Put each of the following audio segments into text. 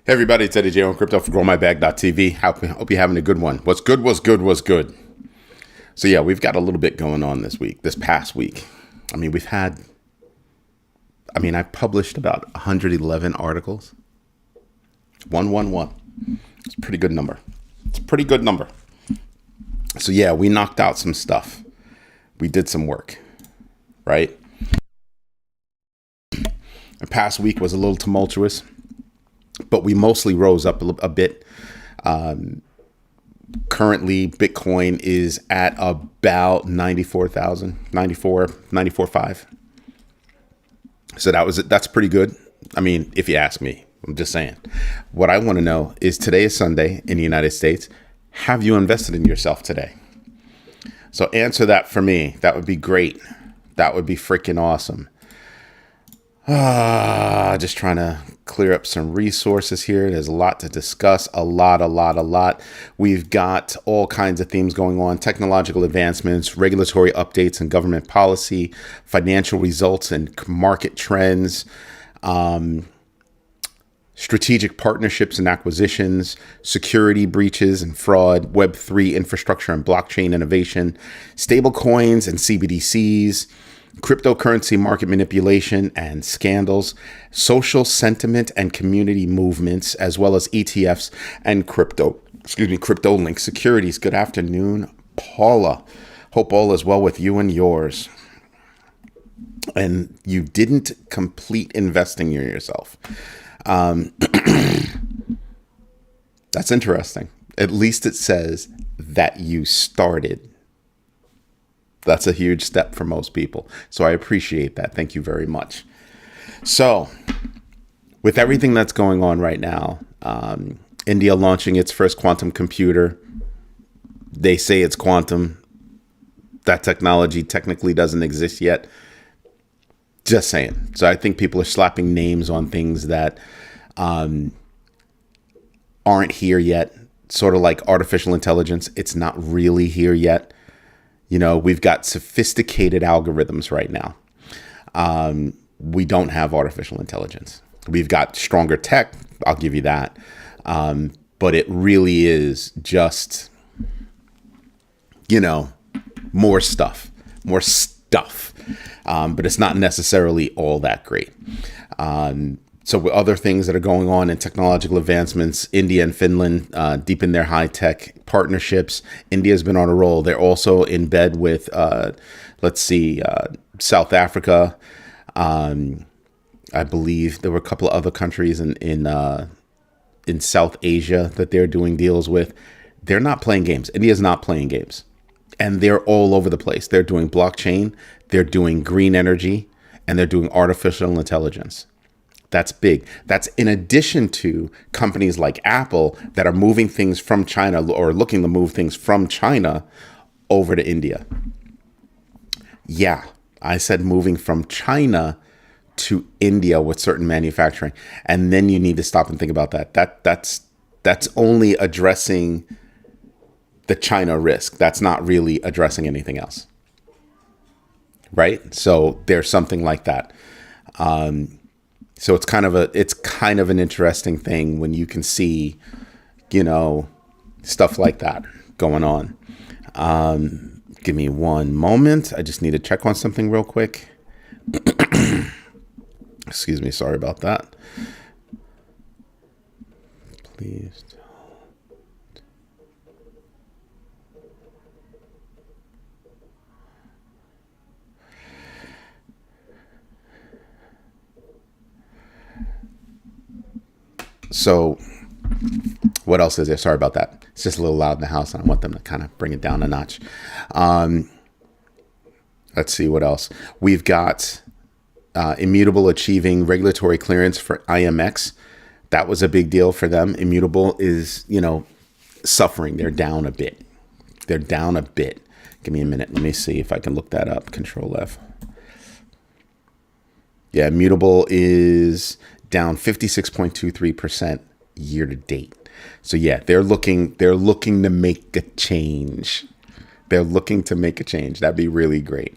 Hey everybody, it's Eddie J on Crypto for GrowMyBag.tv. Hope you're having a good one. What's good, was good, was good. So yeah, we've got a little bit going on this past week. I published about 111 articles. 111. It's a pretty good number. So yeah, we knocked out some stuff. We did some work, right? The past week was a little tumultuous, but we mostly rose up a bit. Currently, Bitcoin is at about 94,000, 94.5. So that's pretty good. I mean, if you ask me, I'm just saying. What I want to know is, today is Sunday in the United States. Have you invested in yourself today? So answer that for me. That would be great. That would be freaking awesome. Just trying to clear up some resources here. There's a lot to discuss. A lot. We've got all kinds of themes going on: technological advancements, regulatory updates and government policy, financial results and market trends, strategic partnerships and acquisitions, security breaches and fraud, Web3 infrastructure and blockchain innovation, stablecoins and CBDCs, cryptocurrency market manipulation and scandals, social sentiment and community movements, as well as ETFs and crypto-linked securities. Good afternoon, Paula. Hope all is well with you and yours. And you didn't complete investing in yourself. That's interesting. At least it says that you started. That's a huge step for most people. So I appreciate that. Thank you very much. So with everything that's going on right now, India launching its first quantum computer. They say it's quantum. That technology technically doesn't exist yet. Just saying. So I think people are slapping names on things that aren't here yet. Sort of like artificial intelligence. It's not really here yet. You know, we've got sophisticated algorithms right now. We don't have artificial intelligence. We've got stronger tech. I'll give you that. But it really is just, more stuff. But it's not necessarily all that great. So with other things that are going on in technological advancements, India and Finland deepen their high-tech partnerships. India's been on a roll. They're also in bed with, South Africa. I believe there were a couple of other countries in South Asia that they're doing deals with. They're not playing games. India's not playing games. And they're all over the place. They're doing blockchain, they're doing green energy, and they're doing artificial intelligence. That's big. That's in addition to companies like Apple that are moving things from China, or looking to move things from China over to India. Yeah, I said moving from China to India with certain manufacturing. And then you need to stop and think about that. That's only addressing the China risk. That's not really addressing anything else. Right? So there's something like that. So it's kind of an interesting thing when you can see, stuff like that going on. Give me one moment. I just need to check on something real quick. Excuse me. Sorry about that. Please. So what else is there? Sorry about that. It's just a little loud in the house, and I want them to kind of bring it down a notch. Let's see what else. We've got Immutable achieving regulatory clearance for IMX. That was a big deal for them. Immutable is, suffering. They're down a bit. Give me a minute. Let me see if I can look that up. Control F. Yeah, Immutable is down 56.23% year to date. So yeah, they're looking to make a change. That'd be really great.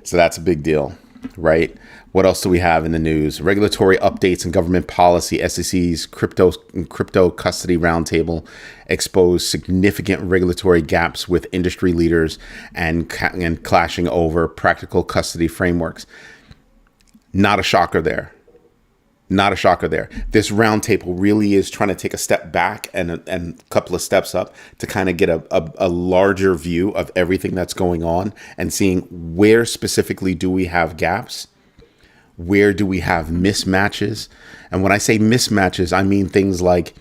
So that's a big deal. right? What else do we have in the news? Regulatory updates and government policy. SEC's crypto custody roundtable exposed significant regulatory gaps with industry leaders and clashing over practical custody frameworks. Not a shocker there. Not a shocker there. This roundtable really is trying to take a step back and a couple of steps up to kind of get a larger view of everything that's going on and seeing where specifically do we have gaps, where do we have mismatches. And when I say mismatches, I mean things like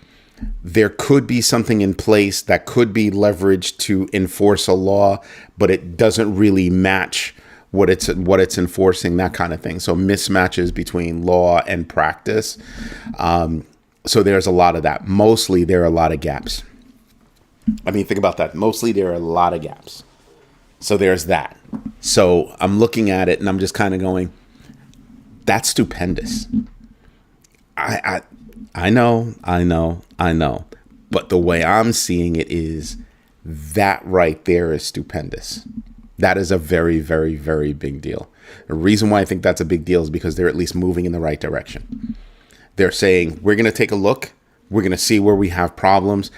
there could be something in place that could be leveraged to enforce a law, but it doesn't really match what it's enforcing, that kind of thing. So mismatches between law and practice. So there's a lot of that. Mostly there are a lot of gaps. I mean, think about that. Mostly there are a lot of gaps. So there's that. So I'm looking at it and I'm just kind of going, that's stupendous. I know. But the way I'm seeing it is that right there is stupendous. That is a very, very, very big deal. The reason why I think that's a big deal is because they're at least moving in the right direction. They're saying, we're going to take a look. We're going to see where we have problems.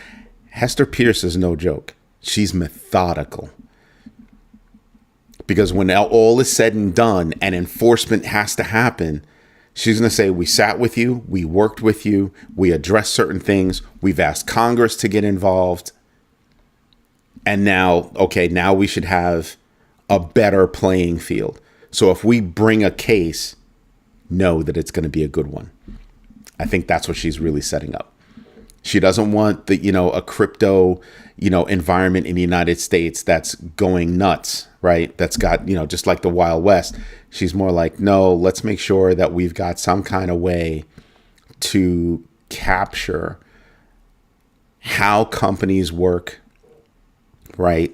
Hester Pierce is no joke. She's methodical. Because when all is said and done and enforcement has to happen, she's going to say, we sat with you, we worked with you, we addressed certain things, we've asked Congress to get involved. And now, okay, now we should have a better playing field. So if we bring a case, know that it's going to be a good one. I think that's what she's really setting up. She doesn't want a crypto, environment in the United States that's going nuts, right? That's got, just like the Wild West. She's more like, no, let's make sure that we've got some kind of way to capture how companies work, right?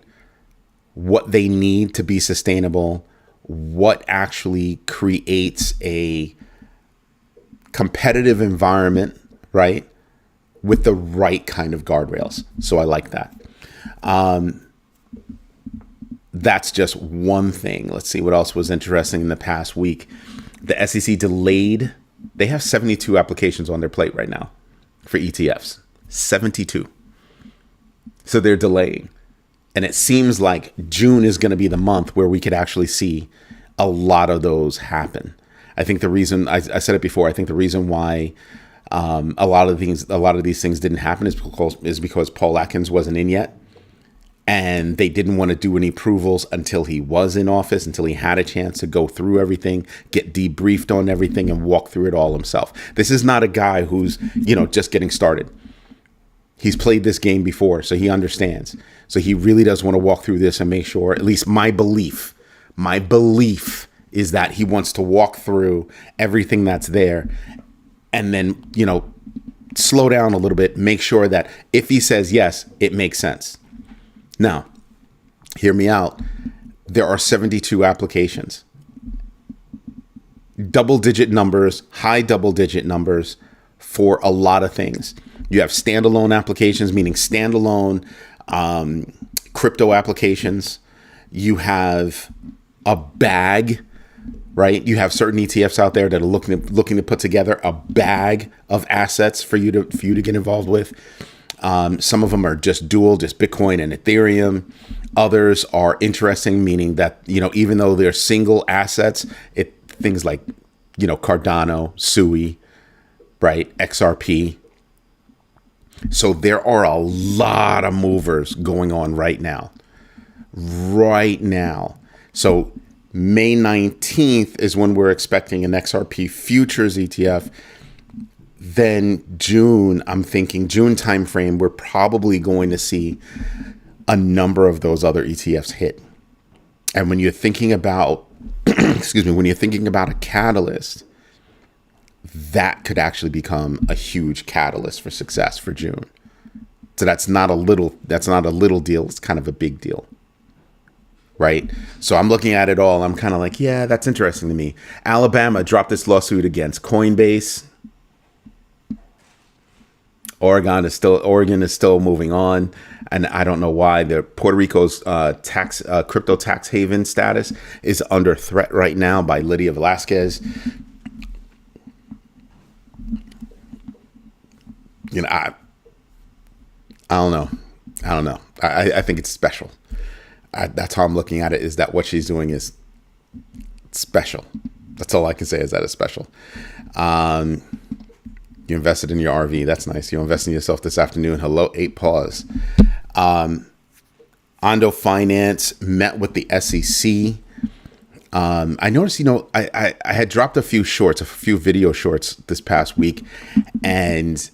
What they need to be sustainable, what actually creates a competitive environment, right? With the right kind of guardrails. So I like that. That's just one thing. Let's see what else was interesting in the past week. The SEC delayed. They have 72 applications on their plate right now for ETFs. 72. So they're delaying. And it seems like June is going to be the month where we could actually see a lot of those happen. I think the reason, I said it before, I think the reason why a lot of these things didn't happen is because Paul Atkins wasn't in yet. And they didn't want to do any approvals until he was in office, until he had a chance to go through everything, get debriefed on everything, and walk through it all himself. This is not a guy who's, just getting started. He's played this game before, so he understands. So he really does want to walk through this and make sure, at least my belief is that he wants to walk through everything that's there and then, slow down a little bit, make sure that if he says yes, it makes sense. Now, hear me out. There are 72 applications. Double-digit numbers, high double-digit numbers for a lot of things. You have standalone applications, meaning standalone crypto applications. You have a bag, right? You have certain ETFs out there that are looking to put together a bag of assets for you to get involved with. Some of them are just dual, just Bitcoin and Ethereum. Others are interesting, meaning that, even though they're single assets, things like, Cardano, SUI, right? XRP. So there are a lot of movers going on right now. So May 19th is when we're expecting an XRP futures ETF. Then June, I'm thinking June timeframe, we're probably going to see a number of those other ETFs hit. And when you're thinking about, when you're thinking about a catalyst, that could actually become a huge catalyst for success for June. So that's not a little deal. It's kind of a big deal. Right. So I'm looking at it all. I'm kind of like, yeah, that's interesting to me. Alabama dropped this lawsuit against Coinbase Oregon is still moving on, and I don't know why. The Puerto Rico's crypto tax haven status is under threat right now by Lydia Velasquez. I don't know. I think it's special. That's how I'm looking at it. Is that what she's doing is special? That's all I can say. Is that it's special. You invested in your RV. That's nice. You invested in yourself this afternoon. Hello, 8 Paws. Ondo Finance met with the SEC. I noticed, I had dropped a few video shorts this past week, and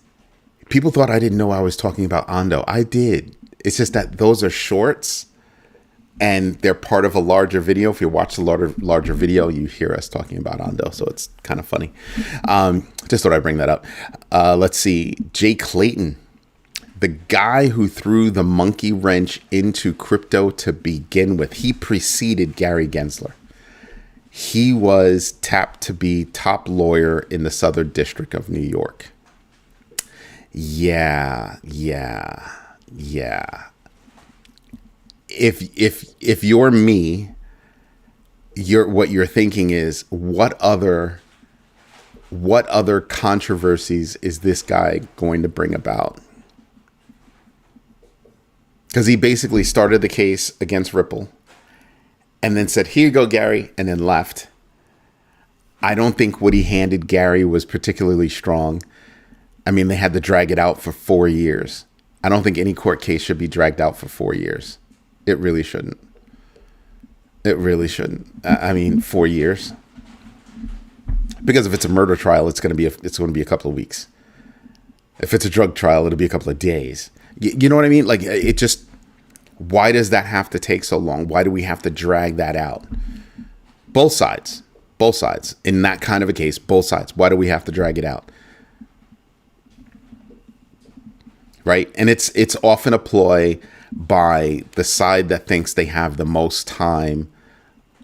people thought I didn't know I was talking about Ondo. I did. It's just that those are shorts, and they're part of a larger video. If you watch the larger video, you hear us talking about Ondo, so it's kind of funny. Just thought I'd bring that up. Let's see. Jay Clayton, the guy who threw the monkey wrench into crypto to begin with, he preceded Gary Gensler. He was tapped to be top lawyer in the Southern District of New York. Yeah. If you're me, what you're thinking is, what other controversies is this guy going to bring about? Because he basically started the case against Ripple and then said, "Here you go, Gary," and then left. I don't think what he handed Gary was particularly strong. I mean, they had to drag it out for 4 years. I don't think any court case should be dragged out for 4 years. It really shouldn't. I mean, 4 years. Because if it's a murder trial, it's going to be a couple of weeks. If it's a drug trial, it'll be a couple of days. You know what I mean? Like, it just, why does that have to take so long? Why do we have to drag that out? Both sides. In that kind of a case, both sides. Why do we have to drag it out? Right? And it's often a ploy by the side that thinks they have the most time,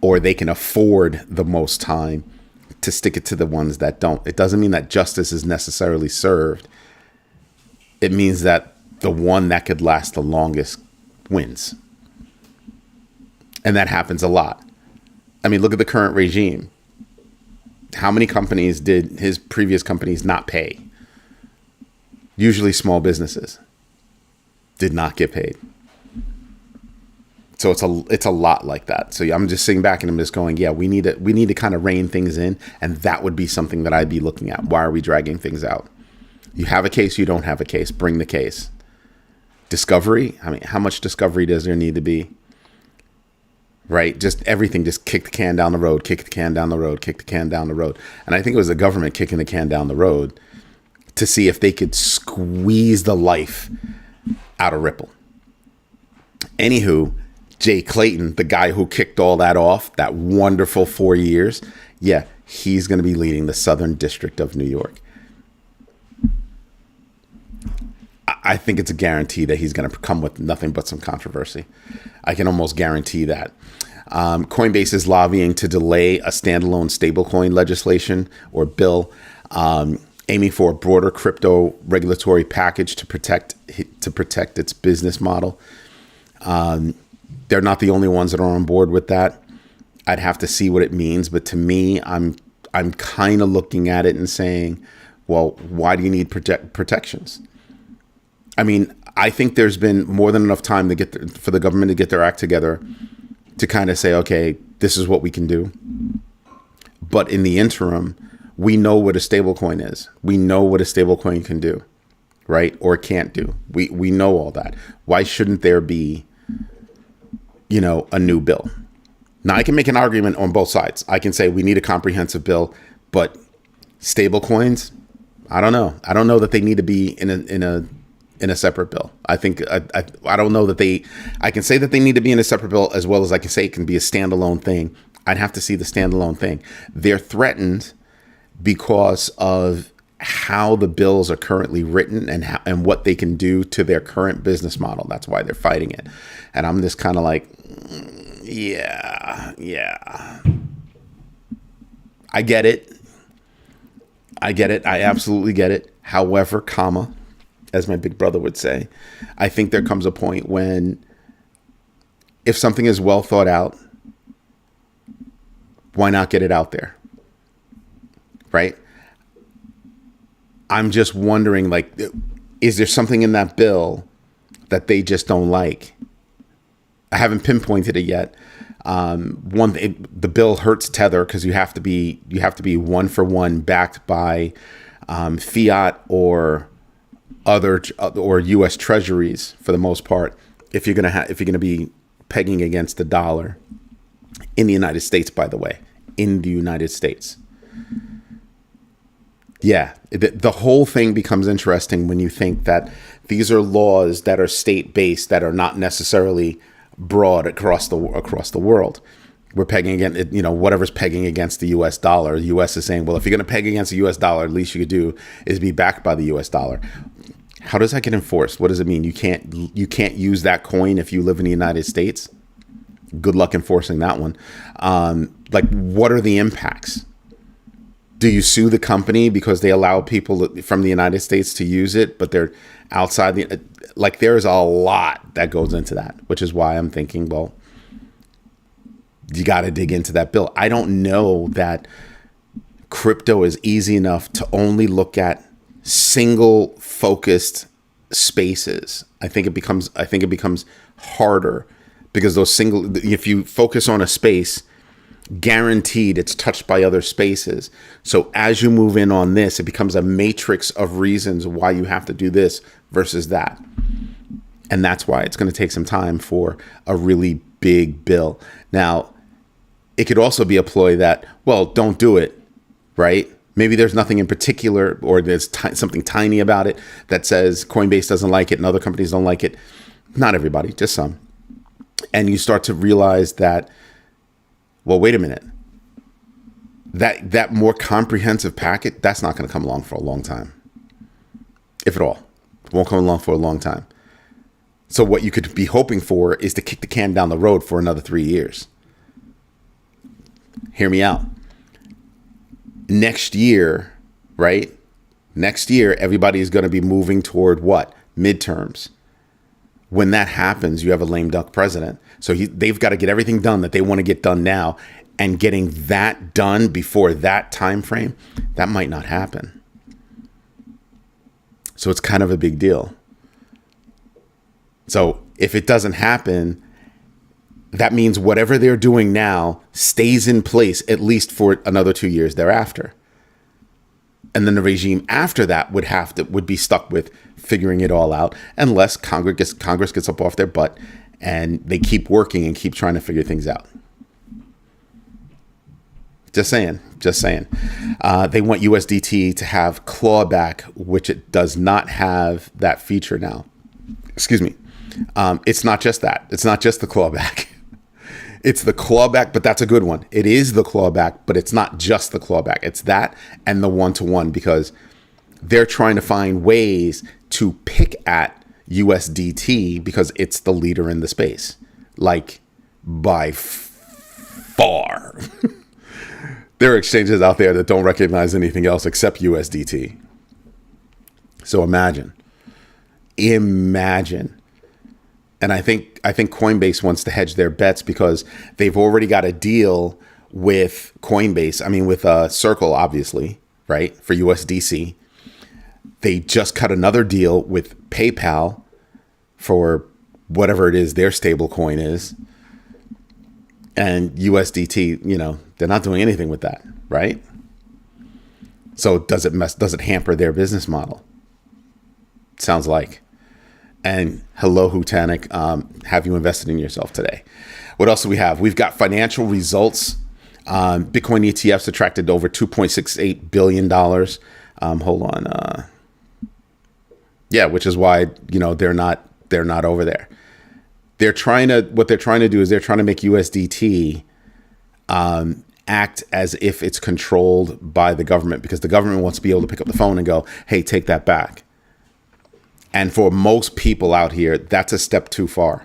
or they can afford the most time, to stick it to the ones that don't. It doesn't mean that justice is necessarily served. It means that the one that could last the longest wins. And that happens a lot. I mean, look at the current regime. How many companies did his previous companies not pay? Usually small businesses did not get paid. So it's a lot like that. So I'm just sitting back and I'm just going, yeah, we need to kind of rein things in, and that would be something that I'd be looking at. Why are we dragging things out? You have a case, you don't have a case. Bring the case. Discovery. I mean, how much discovery does there need to be? Right? Just everything. Just kick the can down the road. Kick the can down the road. Kick the can down the road. And I think it was the government kicking the can down the road to see if they could squeeze the life out of Ripple. Anywho, Jay Clayton, the guy who kicked all that off, that wonderful 4 years, yeah, he's going to be leading the Southern District of New York. I think it's a guarantee that he's going to come with nothing but some controversy. I can almost guarantee that. Coinbase is lobbying to delay a standalone stablecoin legislation or bill, aiming for a broader crypto regulatory package to protect its business model. They're not the only ones that are on board with that. I'd have to see what it means, but to me, I'm kind of looking at it and saying, well, why do you need protections? I mean, I think there's been more than enough time for the government to get their act together to kind of say, okay, this is what we can do. But in the interim, we know what a stablecoin is. We know what a stablecoin can do, right? Or can't do. We know all that. Why shouldn't there be, a new bill? Now, I can make an argument on both sides. I can say we need a comprehensive bill, but stablecoins, I don't know. I don't know that they need to be in a separate bill. I think I don't know that I can say that they need to be in a separate bill, as well as I can say it can be a standalone thing. I'd have to see the standalone thing. They're threatened because of how the bills are currently written and what they can do to their current business model. That's why they're fighting it. And I'm just kind of like, yeah. I get it. I absolutely get it. However, as my big brother would say. I think there comes a point when if something is well thought out, why not get it out there? Right? I'm just wondering, like, is there something in that bill that they just don't like? I haven't pinpointed it yet. The bill hurts Tether because you have to be 1-for-1 backed by fiat or U.S. Treasuries for the most part. If you're gonna be pegging against the dollar in the United States, by the way, in the United States. Yeah, the whole thing becomes interesting when you think that these are laws that are state-based that are not necessarily broad across the world. We're pegging against, whatever's pegging against the U.S. dollar. The U.S. is saying, well, if you're going to peg against the U.S. dollar, at least you could do is be backed by the U.S. dollar. How does that get enforced? What does it mean? You can't use that coin if you live in the United States. Good luck enforcing that one. What are the impacts? Do you sue the company because they allow people from the United States to use it, but they're outside there's a lot that goes into that, which is why I'm thinking, well, you got to dig into that bill. I don't know that crypto is easy enough to only look at single focused spaces. I think it becomes harder because if you focus on a space, guaranteed it's touched by other spaces. So as you move in on this, it becomes a matrix of reasons why you have to do this versus that. And that's why it's going to take some time for a really big bill. Now, it could also be a ploy that, well, don't do it, right? Maybe there's nothing in particular, or there's something tiny about it that says Coinbase doesn't like it and other companies don't like it. Not everybody, just some. And you start to realize that, well, wait a minute. That more comprehensive packet, that's not going to come along for a long time. If at all. It won't come along for a long time. So what you could be hoping for is to kick the can down the road for another 3 years. Hear me out. Next year, right? Next year, everybody is going to be moving toward what? Midterms. When that happens, you have a lame duck president. So they've got to get everything done that they want to get done now, and getting that done before that time frame, that might not happen. So it's kind of a big deal. So if it doesn't happen, that means whatever they're doing now stays in place at least for another 2 years thereafter. And then the regime after that would be stuck with figuring it all out, unless Congress gets up off their butt and they keep working and keep trying to figure things out. Just saying. They want USDT to have clawback, which it does not have that feature now. Excuse me. It's not just that. It's not just the clawback. It's the clawback, but that's a good one. It is the clawback, but it's not just the clawback. It's that and the one-to-one, because they're trying to find ways to pick at USDT because it's the leader in the space, like by far. There are exchanges out there that don't recognize anything else except USDT. So imagine. And I think Coinbase wants to hedge their bets because they've already got a deal with Coinbase. I mean, with Circle, obviously, right, for USDC. They just cut another deal with PayPal for whatever it is their stable coin is. And USDT, they're not doing anything with that, right? So does it hamper their business model? Sounds like. And hello, Hutanic, have you invested in yourself today? What else do we have? We've got financial results. Bitcoin ETFs attracted over $2.68 billion. Hold on. Which is why, they're not over there. What they're trying to do is they're trying to make USDT act as if it's controlled by the government, because the government wants to be able to pick up the phone and go, hey, take that back. And for most people out here, that's a step too far.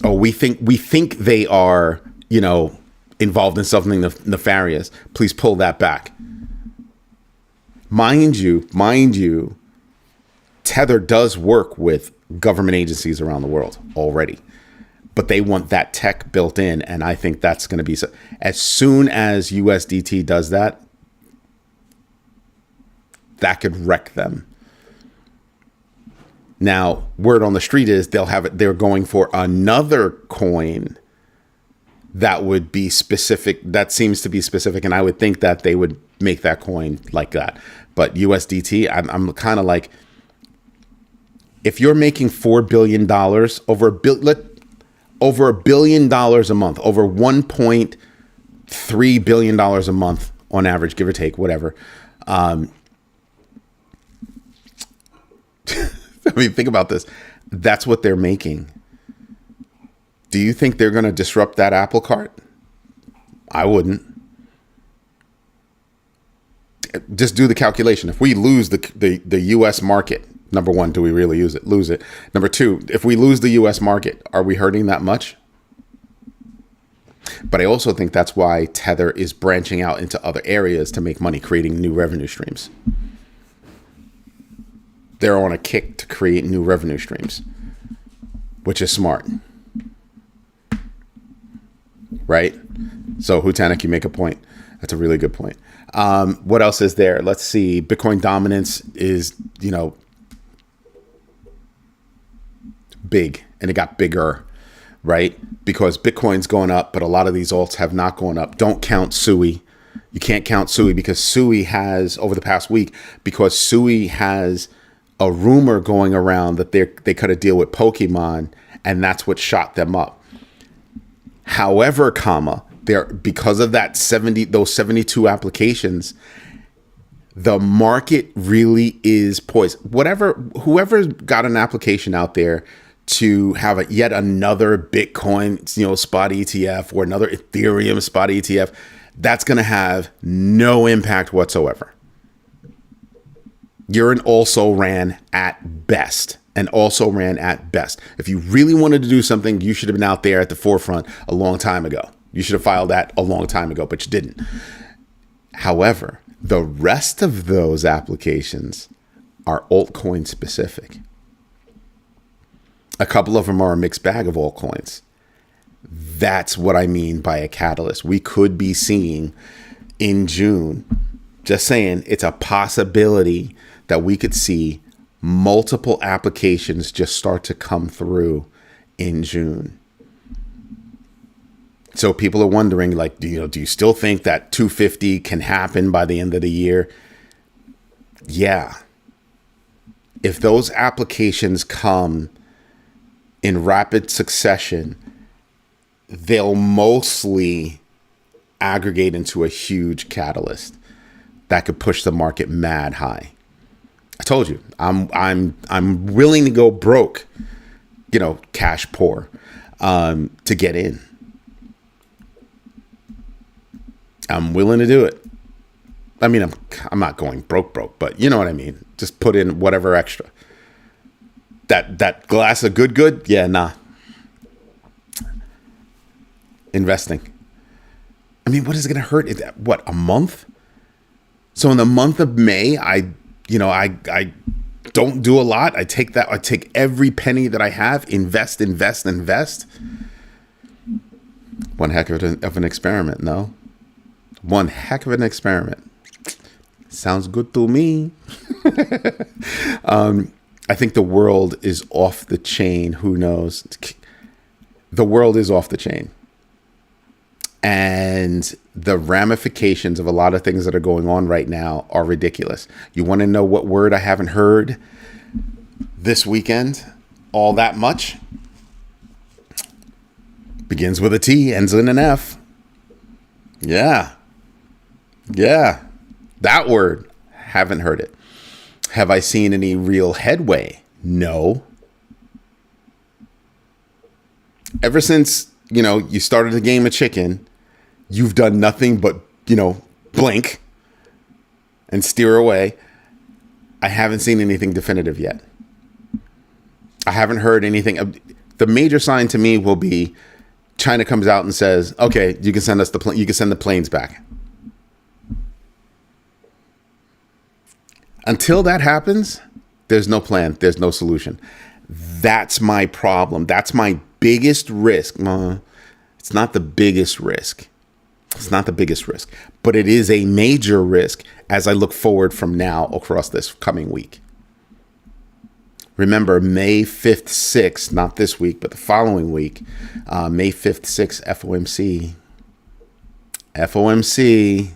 Oh, we think they are, involved in something nefarious. Please pull that back. Mind you, Tether does work with government agencies around the world already, but they want that tech built in. And I think that's going to be, as soon as USDT does that, that could wreck them. Now, word on the street is they're going for another coin that would be specific. That seems to be specific. And I would think that they would make that coin like that. But USDT, I'm kind of like, if you're making $4 billion over $1 billion a month, over $1.3 billion a month on average, give or take, whatever. I mean, think about this. That's what they're making. Do you think they're going to disrupt that apple cart? I wouldn't. Just do the calculation. If we lose the U.S. market, number one, do we really lose it? Number two, if we lose the U.S. market, are we hurting that much? But I also think that's why Tether is branching out into other areas to make money, creating new revenue streams. They're on a kick to create new revenue streams, which is smart. Right? So, Hutanik, you make a point. That's a really good point. What else is there? Let's see. Bitcoin dominance is, big, and it got bigger, right? Because Bitcoin's going up, but a lot of these alts have not gone up. Don't count SUI. You can't count SUI because SUI has, over the past week, because SUI has a rumor going around that they cut a deal with Pokemon, and that's what shot them up. However, because of those 72 applications, the market really is poised. Whoever's got an application out there to have yet another Bitcoin, spot ETF or another Ethereum spot ETF, that's going to have no impact whatsoever. You're an also ran at best. If you really wanted to do something, you should have been out there at the forefront a long time ago. You should have filed that a long time ago, but you didn't. However, the rest of those applications are altcoin specific. A couple of them are a mixed bag of altcoins. That's what I mean by a catalyst. We could be seeing in June, just saying, it's a possibility that we could see multiple applications just start to come through in June. So people are wondering, do you still think that 250 can happen by the end of the year? Yeah. If those applications come in rapid succession, they'll mostly aggregate into a huge catalyst that could push the market mad high. I told you, I'm willing to go broke, cash poor, to get in. I'm willing to do it. I mean, I'm not going broke, but you know what I mean. Just put in whatever extra. That glass of good, yeah, nah. Investing. I mean, what is it going to hurt? What, a month? So in the month of May, I don't do a lot. I take every penny that I have, invest. One heck of an experiment, no? One heck of an experiment. Sounds good to me. I think the world is off the chain. Who knows? The world is off the chain. And the ramifications of a lot of things that are going on right now are ridiculous. You want to know what word I haven't heard this weekend all that much? Begins with a T, ends in an F. Yeah. That word, haven't heard it. Have I seen any real headway? No. Ever since, you started a game of chicken, you've done nothing but, blink and steer away. I haven't seen anything definitive yet. I haven't heard anything. The major sign to me will be China comes out and says, okay, you can send you can send the planes back. Until that happens, There's no plan. There's no solution. That's my problem. That's my biggest risk. It's not the biggest risk. It's not the biggest risk, but it is a major risk as I look forward from now across this coming week. Remember, May 5th, 6th, not this week, but the following week, May 5th, 6th, FOMC. FOMC.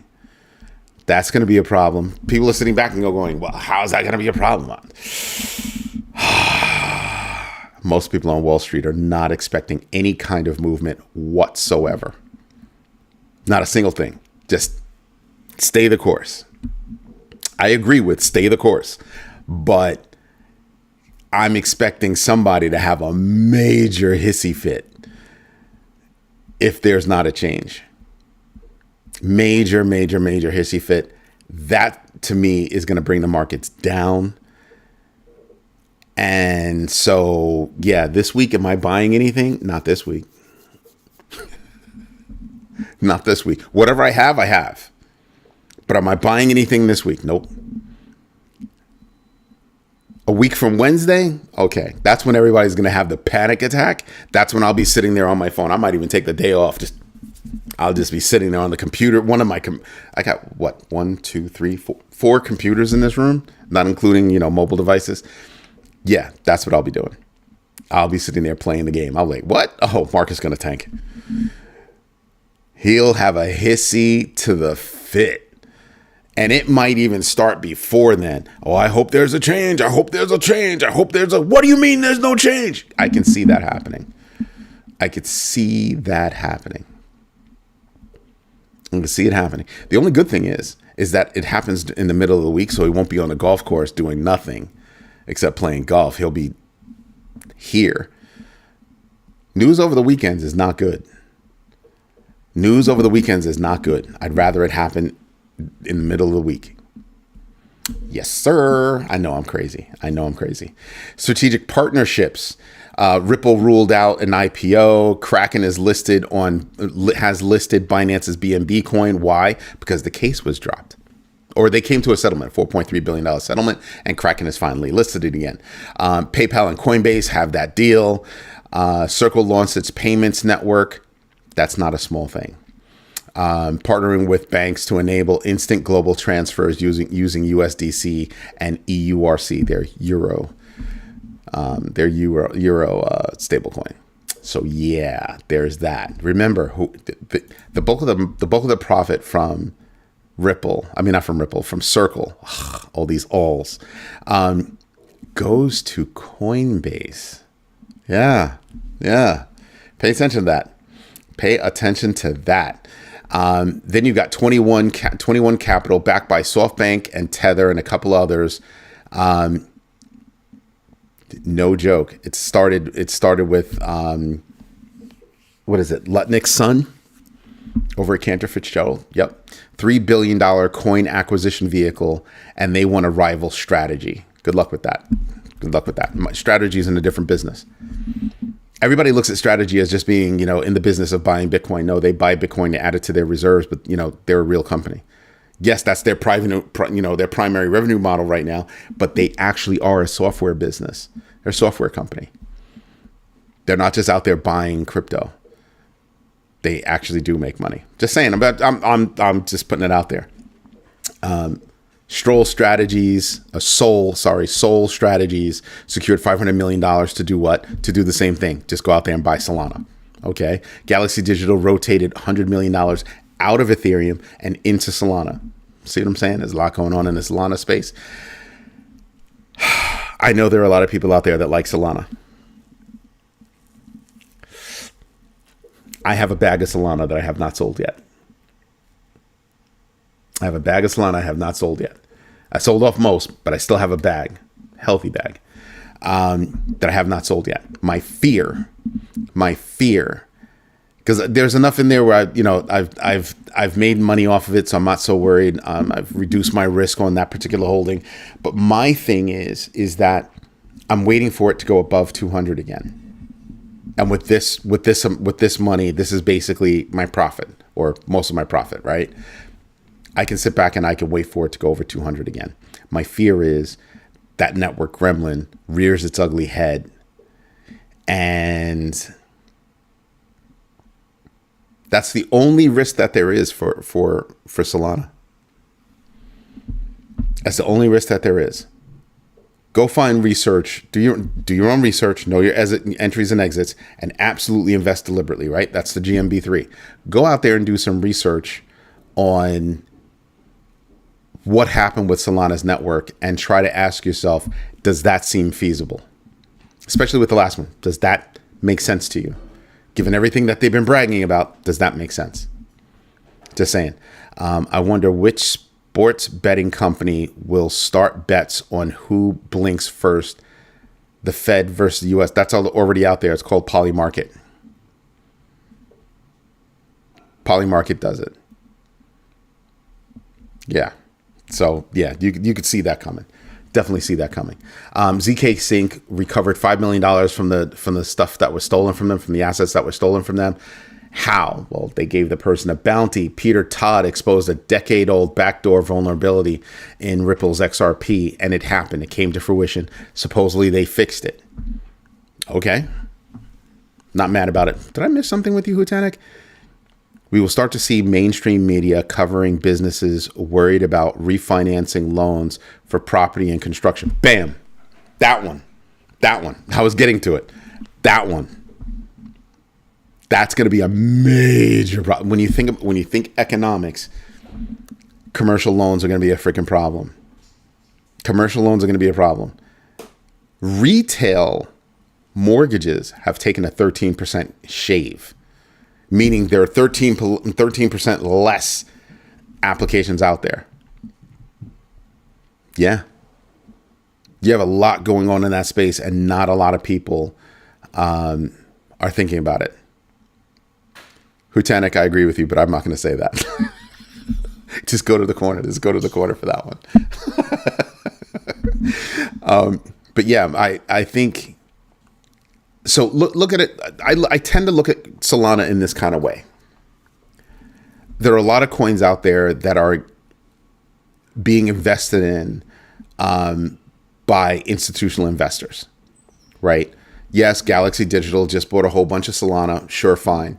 That's going to be a problem. People are sitting back and going, well, how is that going to be a problem? Most people on Wall Street are not expecting any kind of movement whatsoever. Not a single thing. Just stay the course. I agree with stay the course, but I'm expecting somebody to have a major hissy fit if there's not a change. Major hissy fit. That to me is going to bring the markets down. And so, yeah, this week, am I buying anything? Not this week. Not this week. Whatever I have. But am I buying anything this week? Nope. A week from Wednesday? Okay. That's when everybody's going to have the panic attack. That's when I'll be sitting there on my phone. I might even take the day off. I'll just be sitting there on the computer. I got what? 1, 2, 3, 4 computers in this room, not including, mobile devices. Yeah, that's what I'll be doing. I'll be sitting there playing the game. I'll be like, what? Oh, Marcus going to tank. He'll have a hissy to the fit. And it might even start before then. Oh, I hope there's a change. I hope there's a change. What do you mean there's no change? I can see that happening. I could see that happening. I can see it happening. The only good thing is that it happens in the middle of the week, so he won't be on the golf course doing nothing except playing golf. He'll be here. News over the weekends is not good. News over the weekends is not good. I'd rather it happen in the middle of the week. Yes, sir. I know I'm crazy. Strategic partnerships. Ripple ruled out an IPO. Kraken has listed Binance's BNB coin. Why? Because the case was dropped. Or they came to a settlement, $4.3 billion settlement, and Kraken has finally listed it again. PayPal and Coinbase have that deal. Circle launched its payments network. That's not a small thing. Partnering with banks to enable instant global transfers using USDC and EURC, their euro stablecoin. So yeah, there's that. Remember, the bulk of the profit from Ripple, from Circle, all these alls, goes to Coinbase. Yeah. Pay attention to that. Then you got 21 Capital backed by SoftBank and Tether and a couple others. No joke. It started with what is it? Lutnick's son over at Cantor Fitzgerald. Yep. $3 billion coin acquisition vehicle, and they want a rival strategy. Good luck with that. Strategy is in a different business. Everybody looks at strategy as just being, in the business of buying Bitcoin. No, they buy Bitcoin to add it to their reserves, but they're a real company. Yes, that's their their primary revenue model right now, but they actually are a software business. They're a software company. They're not just out there buying crypto. They actually do make money. Just saying. I'm just putting it out there. Soul Strategies secured $500 million to do what? To do the same thing. Just go out there and buy Solana. Okay. Galaxy Digital rotated $100 million out of Ethereum and into Solana. See what I'm saying? There's a lot going on in the Solana space. I know there are a lot of people out there that like Solana. I have a bag of Solana that I have not sold yet. I sold off most, but I still have a bag, healthy bag, that I have not sold yet. My fear, because there's enough in there where I've made money off of it, so I'm not so worried. I've reduced my risk on that particular holding, but my thing is that I'm waiting for it to go above 200 again. And with this money, this is basically my profit, or most of my profit, right? I can sit back and I can wait for it to go over 200 again. My fear is that network gremlin rears its ugly head. And that's the only risk that there is for Solana. That's the only risk that there is. Go find research, do your own research, know your entries and exits, and absolutely invest deliberately, right? That's the GMB3. Go out there and do some research on what happened with Solana's network and try to ask yourself, does that seem feasible? Especially with the last one. Does that make sense to you? Given everything that they've been bragging about, does that make sense? Just saying. I wonder which sports betting company will start bets on who blinks first, the Fed versus the US. That's already out there. It's called Polymarket. Polymarket does it. Yeah. So yeah, you could see that coming. Definitely see that coming. ZK Sync recovered $5 million from the stuff that was stolen from them, from the assets that were stolen from them. How? Well, they gave the person a bounty. Peter Todd exposed a decade-old backdoor vulnerability in Ripple's XRP, and it happened. It came to fruition. Supposedly, they fixed it. Okay. Not mad about it. Did I miss something with you, Hutanik? We will start to see mainstream media covering businesses worried about refinancing loans for property and construction. Bam. That one. I was getting to it. That one. That's going to be a major problem. When you think economics, commercial loans are going to be a freaking problem. Commercial loans are going to be a problem. Retail mortgages have taken a 13% shave, meaning there are 13% less applications out there. Yeah. You have a lot going on in that space, and not a lot of people are thinking about it. Hutanik, I agree with you, but I'm not going to say that. Just go to the corner. Just go to the corner for that one. But yeah, I think so. Look at it. I tend to look at Solana in this kind of way. There are a lot of coins out there that are being invested in by institutional investors, right? Yes, Galaxy Digital just bought a whole bunch of Solana. Sure, fine.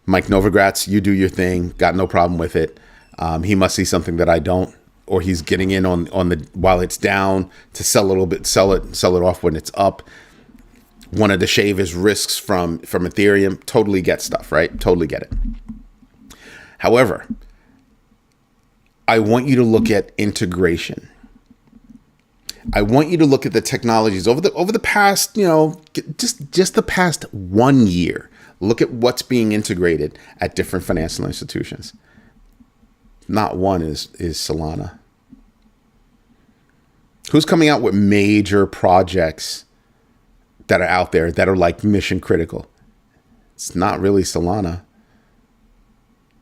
Mike Novogratz, you do your thing. Got no problem with it. He must see something that I don't, or he's getting in on the while it's down to sell a little bit, sell it off when it's up. Wanted to shave his risks from Ethereum. Totally get stuff, right? Totally get it. However, I want you to look at integration. I want you to look at the technologies over the past, just the past 1 year. Look at what's being integrated at different financial institutions. Not one is Solana. Who's coming out with major projects that are out there that are like mission critical? It's not really Solana.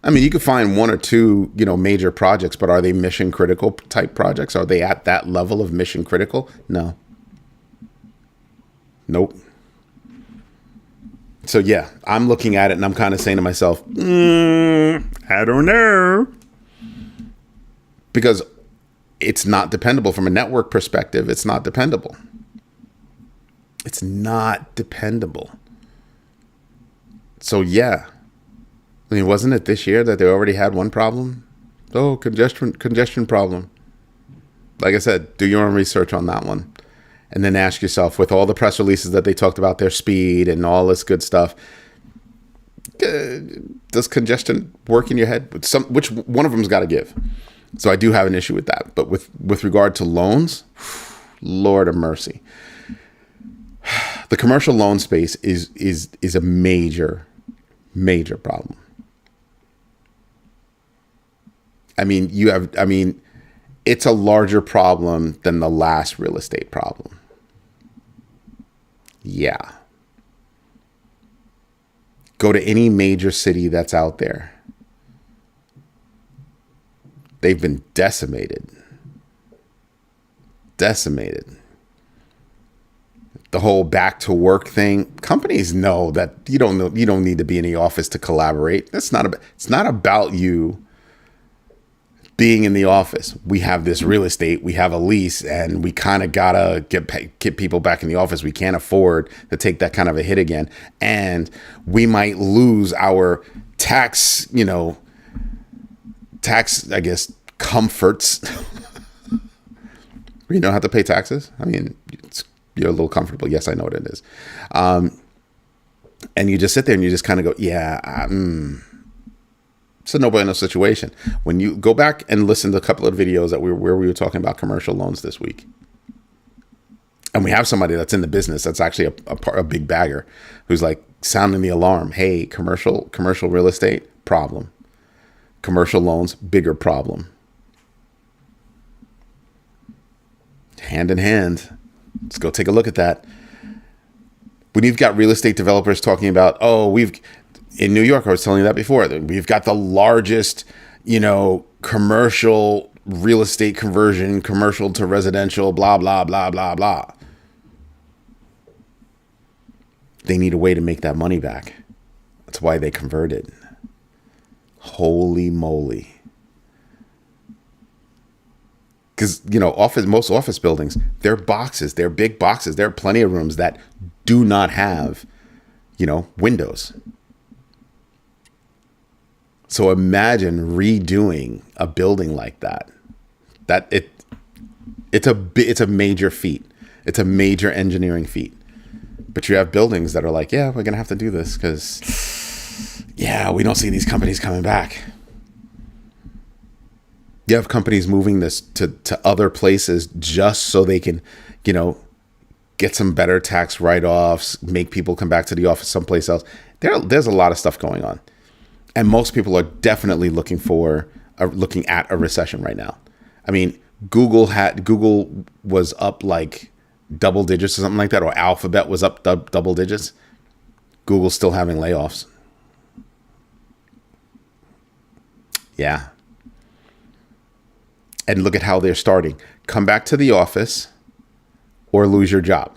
I mean, you could find one or two, major projects, but are they mission critical type projects? Are they at that level of mission critical? No. Nope. So yeah, I'm looking at it and I'm kind of saying to myself, I don't know. Because it's not dependable from a network perspective. It's not dependable. It's not dependable. So yeah. I mean, wasn't it this year that they already had one problem? Oh, congestion problem. Like I said, do your own research on that one. And then ask yourself, with all the press releases that they talked about their speed and all this good stuff, does congestion work in your head? Which one of them's got to give? So I do have an issue with that. But with regard to loans, Lord of mercy. The commercial loan space is a major problem. I mean, it's a larger problem than the last real estate problem. Yeah. Go to any major city that's out there. They've been decimated. The whole back to work thing. Companies know that you don't need to be in the office to collaborate. It's not about you being in the office. We have this real estate, we have a lease, and we kind of gotta get people back in the office. We can't afford to take that kind of a hit again. And we might lose our tax, I guess, comforts. You don't have to pay taxes. I mean, you're a little comfortable. Yes, I know what it is. And you just sit there and you just kind of go, yeah, it's a no-bueno situation. When you go back and listen to a couple of videos where we were talking about commercial loans this week, and we have somebody that's in the business that's actually a big bagger who's like sounding the alarm. Hey, commercial real estate, problem. Commercial loans, bigger problem. Hand in hand. Let's go take a look at that. When you've got real estate developers talking about, in New York, I was telling you that before, we've got the largest, commercial real estate conversion, commercial to residential, blah, blah, blah, blah, blah. They need a way to make that money back. That's why they converted. Holy moly. Because, most office buildings, they're boxes, they're big boxes. There are plenty of rooms that do not have, windows. So imagine redoing a building like that. It's a major feat. It's a major engineering feat. But you have buildings that are like, yeah, we're going to have to do this because, we don't see these companies coming back. You have companies moving this to other places just so they can, get some better tax write-offs, make people come back to the office someplace else. There's a lot of stuff going on. And most people are definitely looking at a recession right now. I mean, Google was up like double digits or something like that, or Alphabet was up double digits. Google's still having layoffs. Yeah. And look at how they're starting. Come back to the office or lose your job.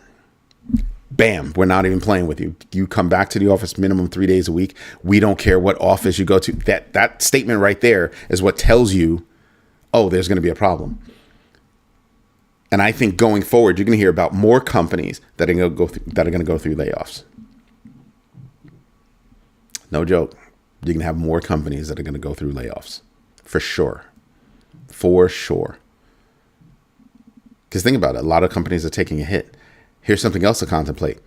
Bam, we're not even playing with you. You come back to the office minimum 3 days a week. We don't care what office you go to. That statement right there is what tells you, there's going to be a problem. And I think going forward, you're going to hear about more companies that are going to go through layoffs. No joke. You're going to have more companies that are going to go through layoffs. For sure. For sure. Because think about it. A lot of companies are taking a hit. Here's something else to contemplate.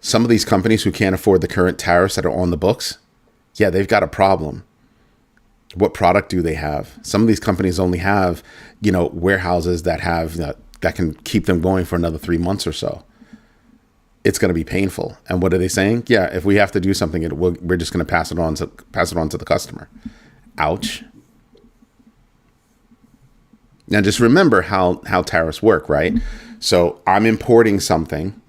Some of these companies who can't afford the current tariffs that are on the books, they've got a problem. What product do they have? Some of these companies only have, warehouses that have that can keep them going for another 3 months or so. It's going to be painful. And what are they saying? Yeah, if we have to do something, we're just going to pass it on to the customer. Ouch. Now, just remember how tariffs work, right? So I'm importing something.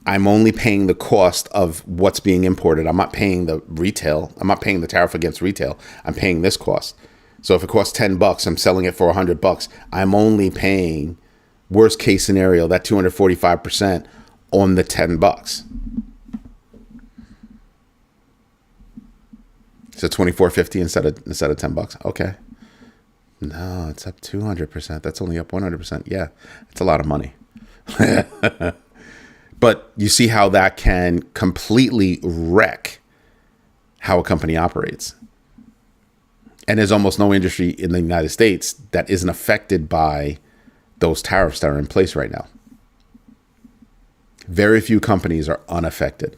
I'm only paying the cost of what's being imported. I'm not paying the retail. I'm not paying the tariff against retail. I'm paying this cost. So if it costs $10, I'm selling it for $100. I'm only paying, worst case scenario, that 245% on the $10. So $24.50 instead of $10. Okay. No, it's up 200%. That's only up 100%. Yeah, it's a lot of money. But you see how that can completely wreck how a company operates. And there's almost no industry in the United States that isn't affected by those tariffs that are in place right now. Very few companies are unaffected,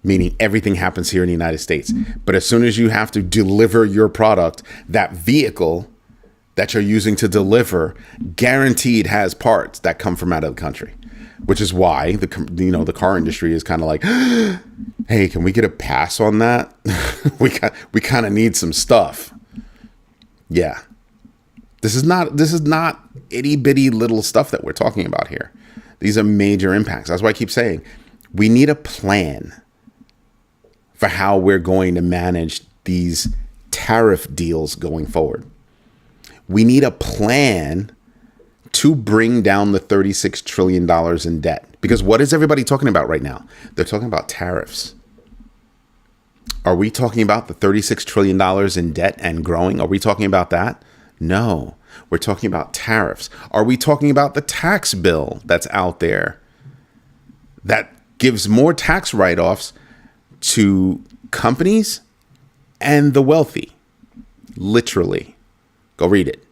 meaning everything happens here in the United States. But as soon as you have to deliver your product, that vehicle that you're using to deliver guaranteed has parts that come from out of the country, which is why the car industry is kind of like, hey, can we get a pass on that? we kind of need some stuff. Yeah. This is not itty bitty little stuff that we're talking about here. These are major impacts. That's why I keep saying we need a plan for how we're going to manage these tariff deals going forward. We need a plan to bring down the $36 trillion in debt. Because what is everybody talking about right now? They're talking about tariffs. Are we talking about the $36 trillion in debt and growing? Are we talking about that? No, we're talking about tariffs. Are we talking about the tax bill that's out there that gives more tax write-offs to companies and the wealthy? Literally. Go read it.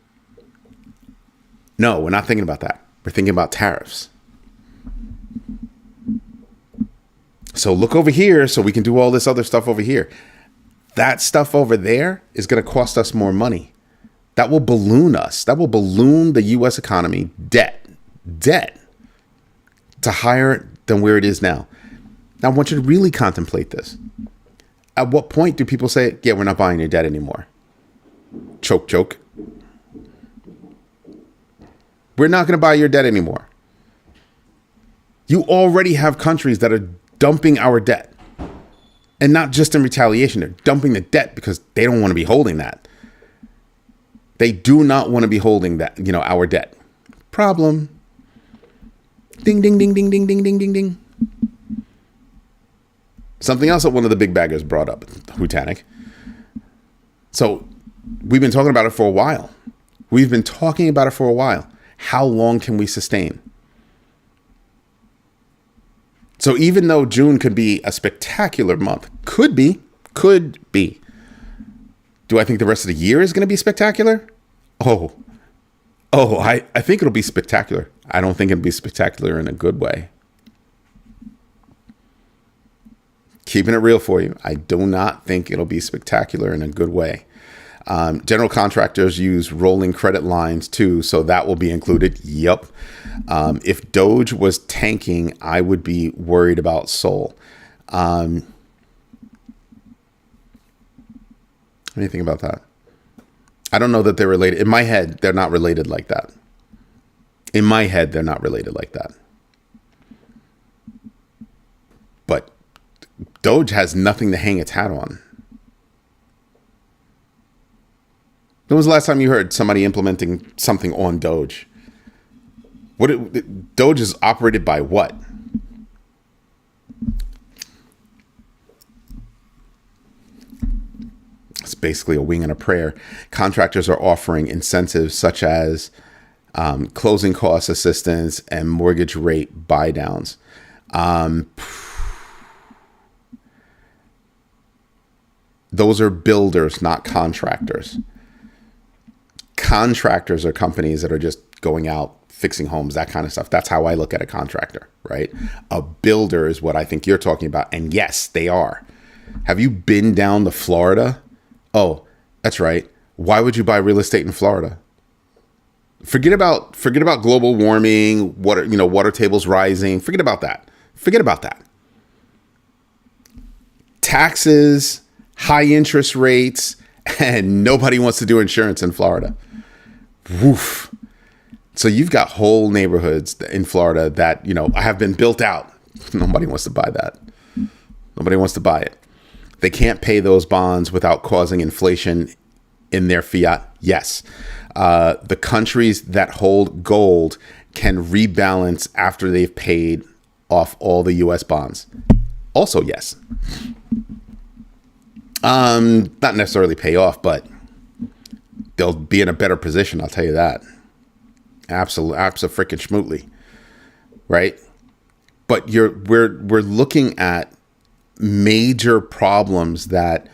No, we're not thinking about that. We're thinking about tariffs. So look over here so we can do all this other stuff over here. That stuff over there is going to cost us more money. That will balloon us. That will balloon the U.S. economy debt to higher than where it is now. Now, I want you to really contemplate this. At what point do people say, yeah, we're not buying your debt anymore? Choke, choke. We're not going to buy your debt anymore. You already have countries that are dumping our debt. And not just in retaliation. They're dumping the debt because they don't want to be holding that. They do not want to be holding that, our debt. Problem. Ding, ding, ding, ding, ding, ding, ding, ding, ding. Something else that one of the big baggers brought up, Hutanic. So we've been talking about it for a while. How long can we sustain? So even though June could be a spectacular month, could be. Do I think the rest of the year is going to be spectacular? I think it'll be spectacular. I don't think it'll be spectacular in a good way. Keeping it real for you. I do not think it'll be spectacular in a good way. General contractors use rolling credit lines too, so that will be included. Yep. If Doge was tanking, I would be worried about Sol. What do you think about that? I don't know that they're related. In my head, they're not related like that. But Doge has nothing to hang its hat on. When was the last time you heard somebody implementing something on Doge? Doge is operated by what? It's basically a wing and a prayer. Contractors are offering incentives such as closing cost assistance and mortgage rate buy downs. Those are builders, not contractors. Contractors are companies that are just going out, fixing homes, that kind of stuff. That's how I look at a contractor, right? A builder is what I think you're talking about. And yes, they are. Have you been down to Florida? Oh, that's right. Why would you buy real estate in Florida? Forget about global warming, water tables rising. Forget about that. Taxes, high interest rates, and nobody wants to do insurance in Florida. Woof. So you've got whole neighborhoods in Florida that, have been built out. Nobody wants to buy that. Nobody wants to buy it. They can't pay those bonds without causing inflation in their fiat. Yes. The countries that hold gold can rebalance after they've paid off all the U.S. bonds. Also, yes. Not necessarily pay off, but they'll be in a better position. I'll tell you that. Abso-freaking-schmootly. Right? But we're looking at major problems that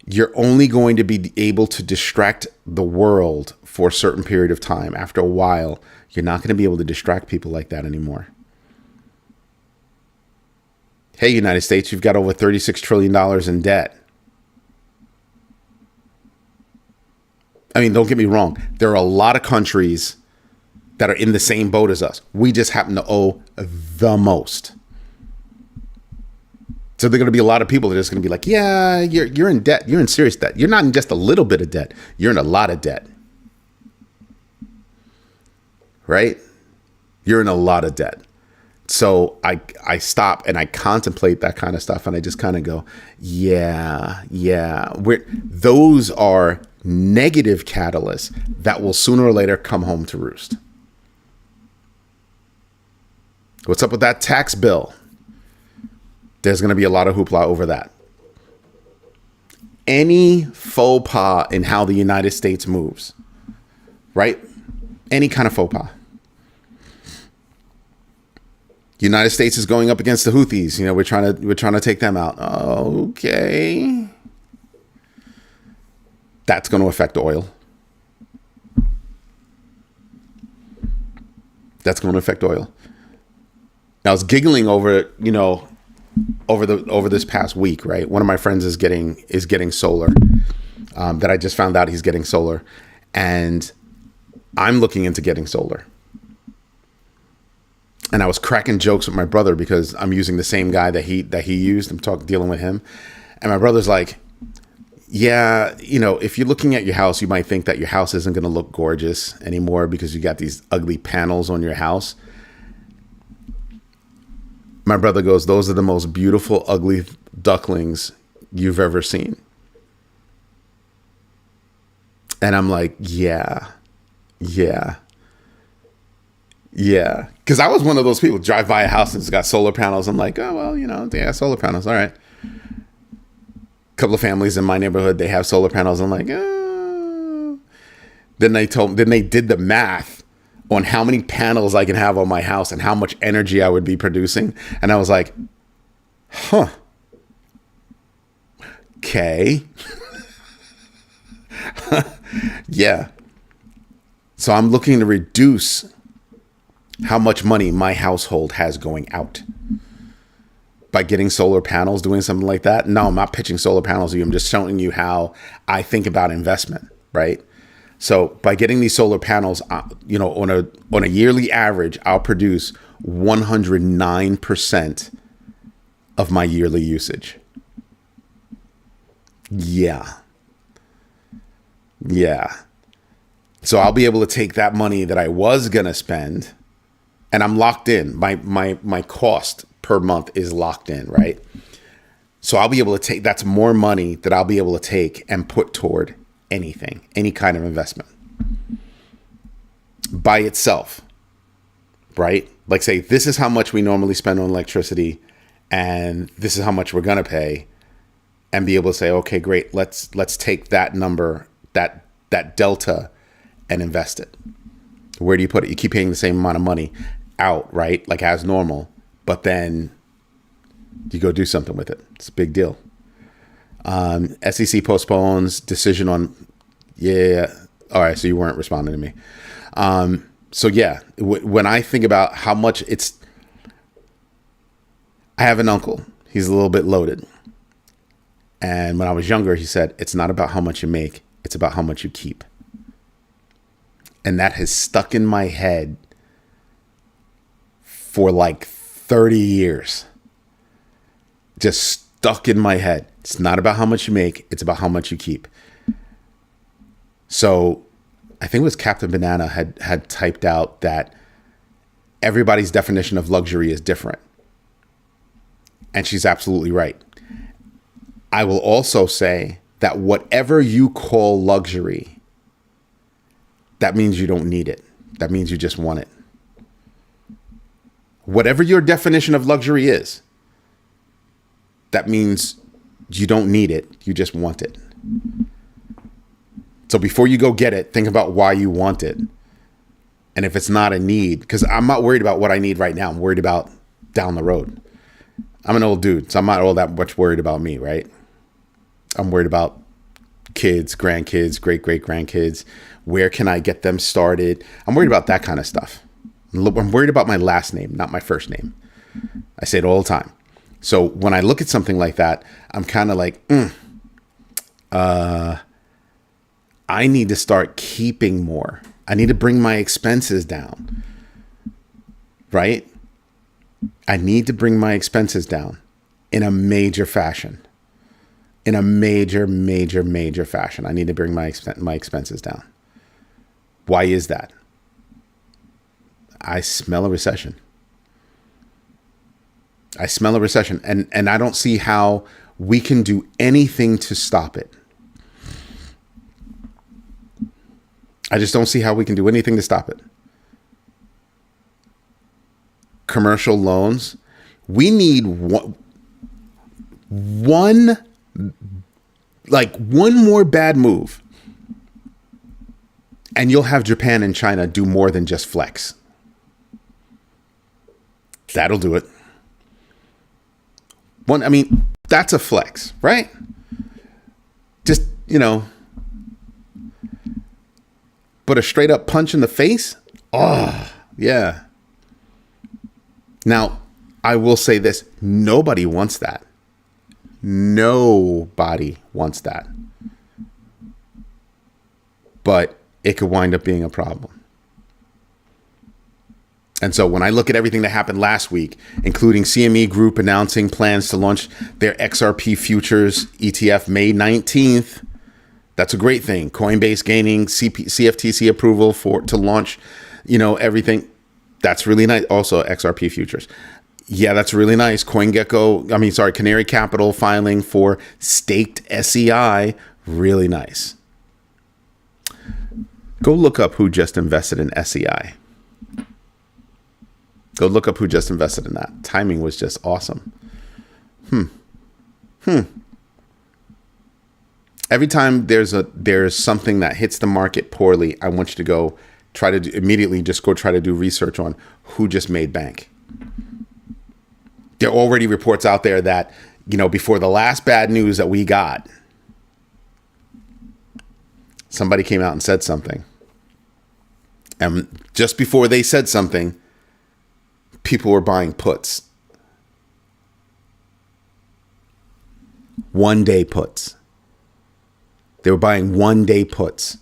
you're only going to be able to distract the world for a certain period of time. After a while, you're not going to be able to distract people like that anymore. Hey, United States, you've got over $36 trillion in debt. I mean, don't get me wrong. There are a lot of countries that are in the same boat as us. We just happen to owe the most. So there are going to be a lot of people that are just going to be like, yeah, you're in debt. You're in serious debt. You're not in just a little bit of debt. You're in a lot of debt. Right? You're in a lot of debt. So I stop and I contemplate that kind of stuff. And I just kind of go, yeah. Those are negative catalysts that will sooner or later come home to roost. What's up with that tax bill? There's going to be a lot of hoopla over that. Any faux pas in how the United States moves, right? Any kind of faux pas. United States is going up against the Houthis. We're trying to take them out. Okay. That's going to affect oil. That's going to affect oil. Now, I was giggling over, over this past week, right? One of my friends is getting solar. That I just found out he's getting solar, and I'm looking into getting solar. And I was cracking jokes with my brother because I'm using the same guy that he used. I'm dealing with him, and my brother's like, "Yeah, if you're looking at your house, you might think that your house isn't going to look gorgeous anymore because you got these ugly panels on your house." My brother goes, "Those are the most beautiful, ugly ducklings you've ever seen." And I'm like, yeah. Because I was one of those people, drive by a house and it's got solar panels. I'm like, oh, well, they have solar panels. All right. A couple of families in my neighborhood, they have solar panels. I'm like, oh. Then they did the math on how many panels I can have on my house and how much energy I would be producing. And I was like, huh. Okay. Yeah. So I'm looking to reduce how much money my household has going out by getting solar panels, doing something like that. No, I'm not pitching solar panels to you. I'm just showing you how I think about investment, right? So by getting these solar panels, on a yearly average, I'll produce 109% of my yearly usage. Yeah. So I'll be able to take that money that I was going to spend, and I'm locked in. My cost per month is locked in, right? So I'll be able to take, that's more money that I'll be able to take and put toward anything, any kind of investment by itself, right? Like, say, this is how much we normally spend on electricity, and this is how much we're going to pay, and be able to say, okay, great. Let's take that number, that delta, and invest it. Where do you put it? You keep paying the same amount of money out, right? Like as normal, but then you go do something with it. It's a big deal. SEC postpones decision on, yeah. All right. So you weren't responding to me. So yeah, when I think about how much I have an uncle, he's a little bit loaded. And when I was younger, he said, it's not about how much you make, it's about how much you keep. And that has stuck in my head for like 30 years. Just stuck in my head. It's not about how much you make, it's about how much you keep. So I think it was Captain Banana had typed out that everybody's definition of luxury is different. And she's absolutely right. I will also say that whatever you call luxury, that means you don't need it. That means you just want it. Whatever your definition of luxury is, that means you don't need it. You just want it. So before you go get it, think about why you want it. And if it's not a need, because I'm not worried about what I need right now. I'm worried about down the road. I'm an old dude, so I'm not all that much worried about me, right? I'm worried about kids, grandkids, great-great-grandkids. Where can I get them started? I'm worried about that kind of stuff. I'm worried about my last name, not my first name. I say it all the time. So when I look at something like that, I'm kind of like, I need to start keeping more. I need to bring my expenses down, right? I need to bring my expenses down in a major fashion. In a major fashion. I need to bring my expenses down. Why is that? I smell a recession. And I don't see how we can do anything to stop it. I just don't see how we can do anything to stop it. Commercial loans. We need one more bad move, And you'll have Japan and China do more than just flex. That'll do it. That's a flex, right? Just, but a straight up punch in the face? Oh, yeah. Now, I will say this. Nobody wants that. Nobody wants that. But it could wind up being a problem. And so when I look at everything that happened last week, including CME Group announcing plans to launch their XRP futures ETF May 19th, that's a great thing. Coinbase gaining CFTC approval to launch, everything. That's really nice. Also XRP futures. Yeah, that's really nice. Canary Capital filing for staked SEI. Really nice. Go look up who just invested in SEI. Go look up who just invested in that. Timing was just awesome. Every time there's something that hits the market poorly, I want you to go try to immediately just go try to do research on who just made bank. There are already reports out there that, before the last bad news that we got, somebody came out and said something. And just before they said something, people were buying puts. 1 day puts. They were buying 1 day puts.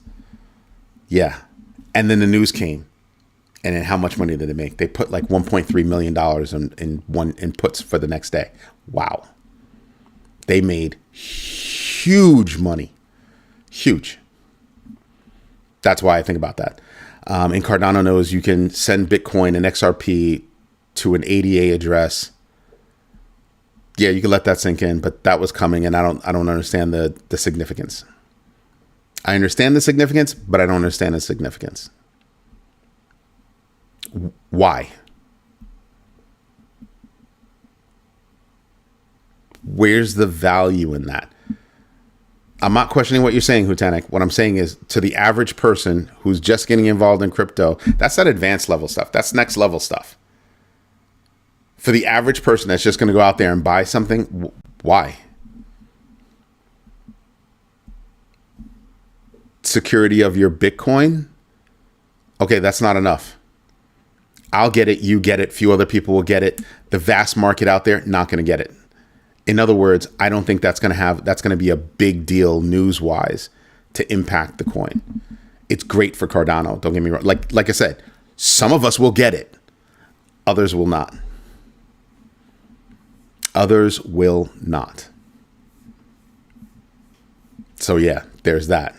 Yeah. And then the news came. And then how much money did they make? They put like $1.3 million in puts for the next day. Wow. They made huge money. Huge. That's why I think about that. And Cardano knows you can send Bitcoin and XRP to an ADA address. Yeah, you can let that sink in, but that was coming, and I don't understand the significance. I understand the significance, but I don't understand the significance. Why? Where's the value in that? I'm not questioning what you're saying, Hutanik. What I'm saying is, to the average person who's just getting involved in crypto, that's not advanced level stuff. That's next level stuff. For the average person that's just going to go out there and buy something, why? Security of your Bitcoin? Okay, that's not enough. I'll get it, you get it, few other people will get it. The vast market out there, not going to get it. In other words, I don't think that's going to be a big deal news-wise to impact the coin. It's great for Cardano, don't get me wrong. Like I said, some of us will get it. Others will not. Others will not. So yeah, there's that.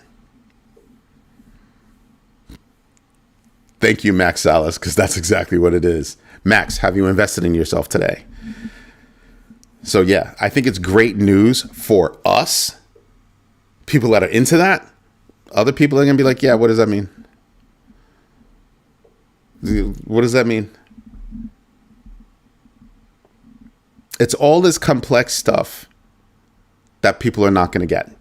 Thank you, Max Salas, because that's exactly what it is. Max, have you invested in yourself today? So yeah, I think it's great news for us, people that are into that. Other people are going to be like, yeah, what does that mean? What does that mean? It's all this complex stuff that people are not going to get.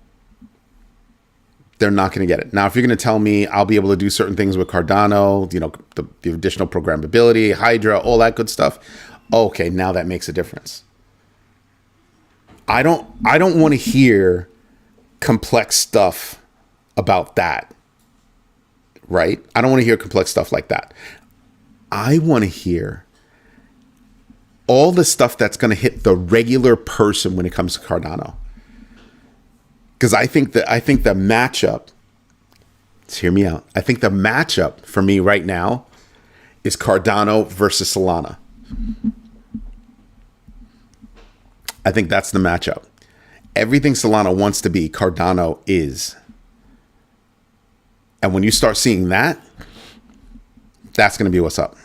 They're not going to get it. Now, if you're going to tell me I'll be able to do certain things with Cardano, the additional programmability, Hydra, all that good stuff. Okay, now that makes a difference. I don't want to hear complex stuff about that. Right? I don't want to hear complex stuff like that. I want to hear all the stuff that's going to hit the regular person when it comes to Cardano. Because I think the matchup, let's hear me out. I think the matchup for me right now is Cardano versus Solana. I think that's the matchup. Everything Solana wants to be, Cardano is. And when you start seeing that, that's going to be what's up.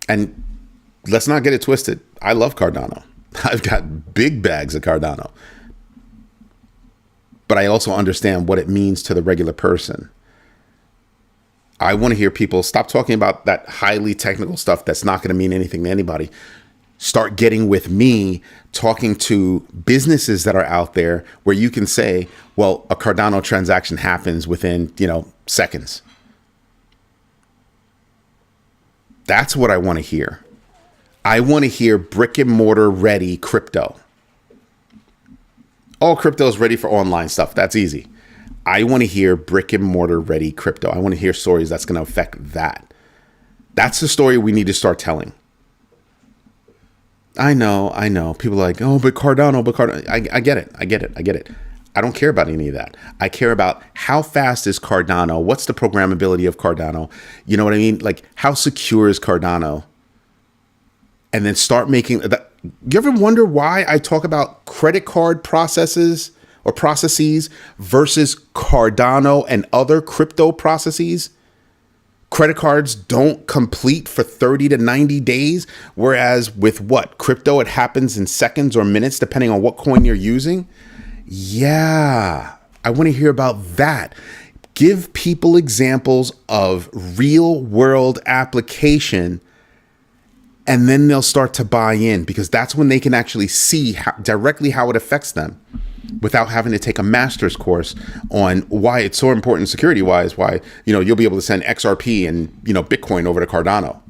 And let's not get it twisted. I love Cardano. I've got big bags of Cardano. But I also understand what it means to the regular person. I want to hear people stop talking about that highly technical stuff that's not going to mean anything to anybody. Start getting with me, talking to businesses that are out there where you can say, well, a Cardano transaction happens within, seconds. That's what I want to hear. I want to hear brick and mortar ready crypto. All crypto is ready for online stuff. That's easy. I want to hear brick and mortar ready crypto. I want to hear stories that's going to affect that. That's the story we need to start telling. I know. People are like, oh, but Cardano. I get it. I don't care about any of that. I care about how fast is Cardano? What's the programmability of Cardano? You know what I mean? Like, how secure is Cardano? And then start making that. You ever wonder why I talk about credit card processes versus Cardano and other crypto processes? Credit cards don't complete for 30 to 90 days, whereas with crypto, it happens in seconds or minutes, depending on what coin you're using. Yeah, I want to hear about that. Give people examples of real world application, and then they'll start to buy in, because that's when they can actually see directly how it affects them, without having to take a master's course on why it's so important security wise, why, you'll be able to send XRP and, Bitcoin over to Cardano.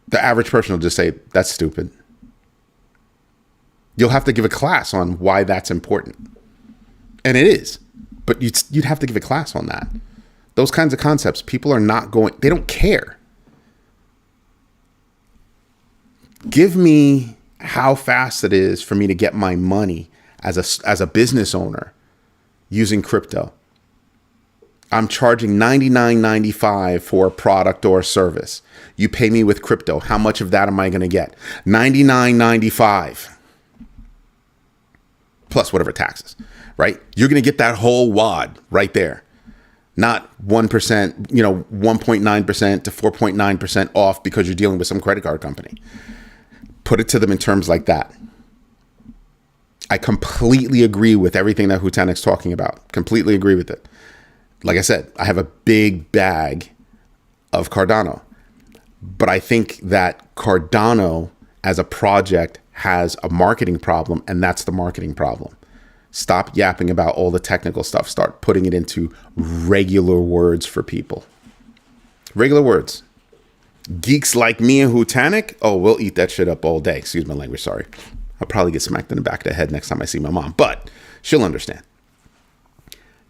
The average person will just say, that's stupid. You'll have to give a class on why that's important. And it is, but you'd have to give a class on that. Those kinds of concepts, people are not they don't care. Give me how fast it is for me to get my money as a business owner using crypto. I'm charging $99.95 for a product or a service. You pay me with crypto. How much of that am I going to get? $99.95 plus whatever taxes, right? You're going to get that whole wad right there. Not 1%, 1.9% to 4.9% off because you're dealing with some credit card company. Put it to them in terms like that. I completely agree with everything that Hutanik's talking about. Completely agree with it. Like I said, I have a big bag of Cardano, but I think that Cardano as a project has a marketing problem, and that's the marketing problem. Stop yapping about all the technical stuff. Start putting it into regular words for people. Regular words. Geeks like me and Hutanik, oh, we'll eat that shit up all day. Excuse my language, sorry. I'll probably get smacked in the back of the head next time I see my mom, but she'll understand.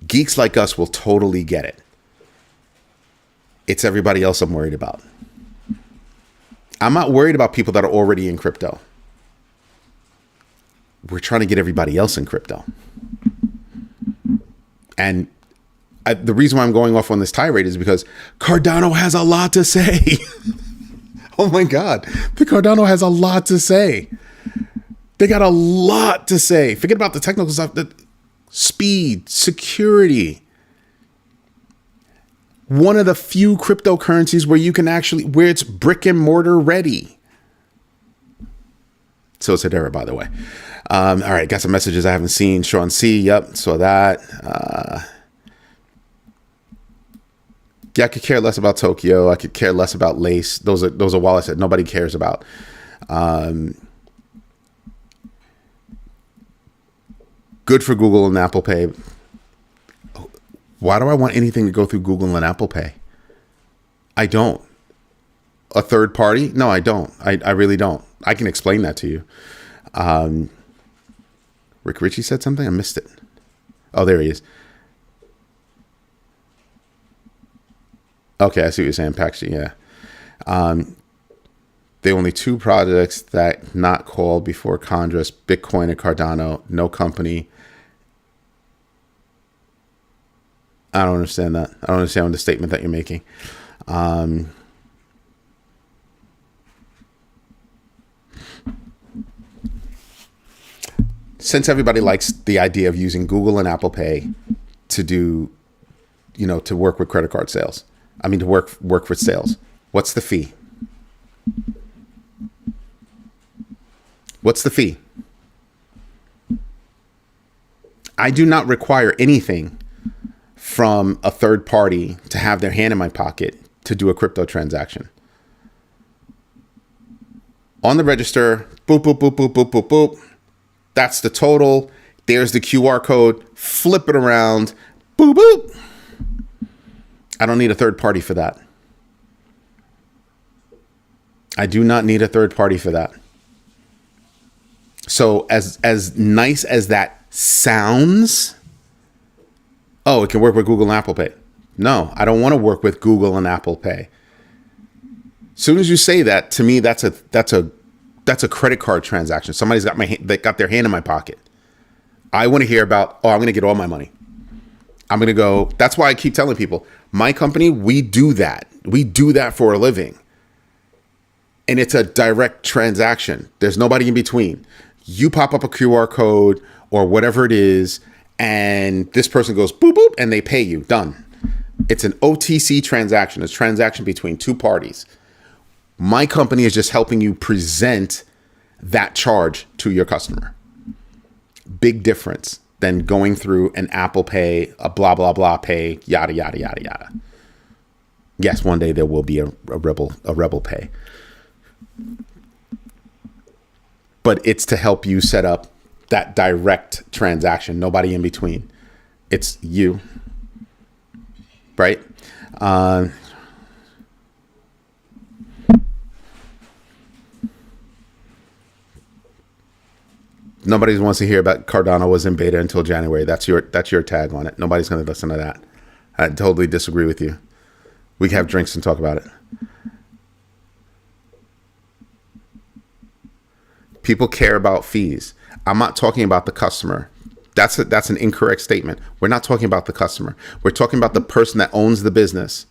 Geeks like us will totally get it. It's everybody else I'm worried about. I'm not worried about people that are already in crypto. We're trying to get everybody else in crypto. And the reason why I'm going off on this tirade is because Cardano has a lot to say. Oh my God. The Cardano has a lot to say. They got a lot to say. Forget about the technical stuff. The speed, security. One of the few cryptocurrencies where it's brick and mortar ready. So it's Hedera, by the way. All right. Got some messages I haven't seen. Sean C. Yep. Saw that. Yeah, I could care less about Tokyo. I could care less about Lace. Those are wallets that nobody cares about. Good for Google and Apple Pay. Why do I want anything to go through Google and Apple Pay? I don't. A third party? No, I don't. I really don't. I can explain that to you. Rick Ritchie said something? I missed it. Oh, there he is. Okay, I see what you're saying, Paxi. Yeah. The only two projects that not called before Condras, Bitcoin and Cardano, no company. I don't understand that. I don't understand the statement that you're making. Since everybody likes the idea of using Google and Apple Pay to do, to work with credit card sales. To work with sales. What's the fee? What's the fee? I do not require anything from a third party to have their hand in my pocket to do a crypto transaction. On the register, boop, boop, boop, boop, boop, boop, boop. That's the total. There's the QR code. Flip it around. Boop, boop. I don't need a third party for that. I do not need a third party for that. So as nice as that sounds, oh, it can work with Google and Apple Pay. No, I don't want to work with Google and Apple Pay. As soon as you say that, to me, that's a credit card transaction. Somebody's got their hand in my pocket. I want to hear about, oh, I'm going to get all my money. I'm going to go. That's why I keep telling people, my company, we do that. We do that for a living. And it's a direct transaction. There's nobody in between. You pop up a QR code or whatever it is, and this person goes boop, boop, and they pay you. Done. It's an OTC transaction. It's a transaction between two parties. My company is just helping you present that charge to your customer. Big difference than going through an Apple Pay, a blah, blah, blah pay, yada, yada, yada, yada. Yes, one day there will be a Rebel Pay. But it's to help you set up that direct transaction. Nobody in between. It's you. Right? Nobody wants to hear about Cardano was in beta until January. That's your tag on it. Nobody's going to listen to that. I totally disagree with you. We can have drinks and talk about it. People care about fees. I'm not talking about the customer. That's an incorrect statement. We're not talking about the customer. We're talking about the person that owns the business.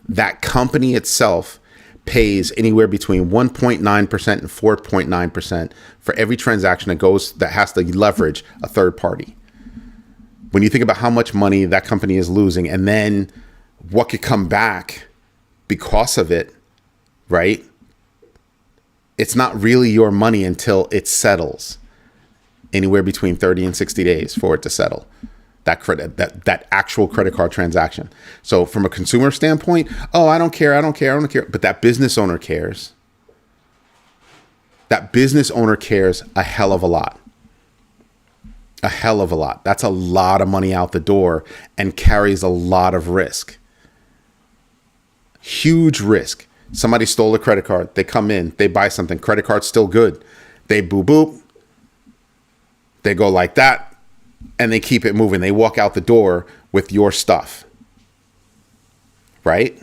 That company itself pays anywhere between 1.9% and 4.9% for every transaction that has to leverage a third party. When you think about how much money that company is losing and then what could come back because of it, right? It's not really your money until it settles. Anywhere between 30 and 60 days for it to settle. That actual credit card transaction. So from a consumer standpoint, oh, I don't care. But that business owner cares. That business owner cares a hell of a lot. A hell of a lot. That's a lot of money out the door and carries a lot of risk. Huge risk. Somebody stole a credit card. They come in, they buy something. Credit card's still good. They boop, boop. They go like that, and they keep it moving. They walk out the door with your stuff, right?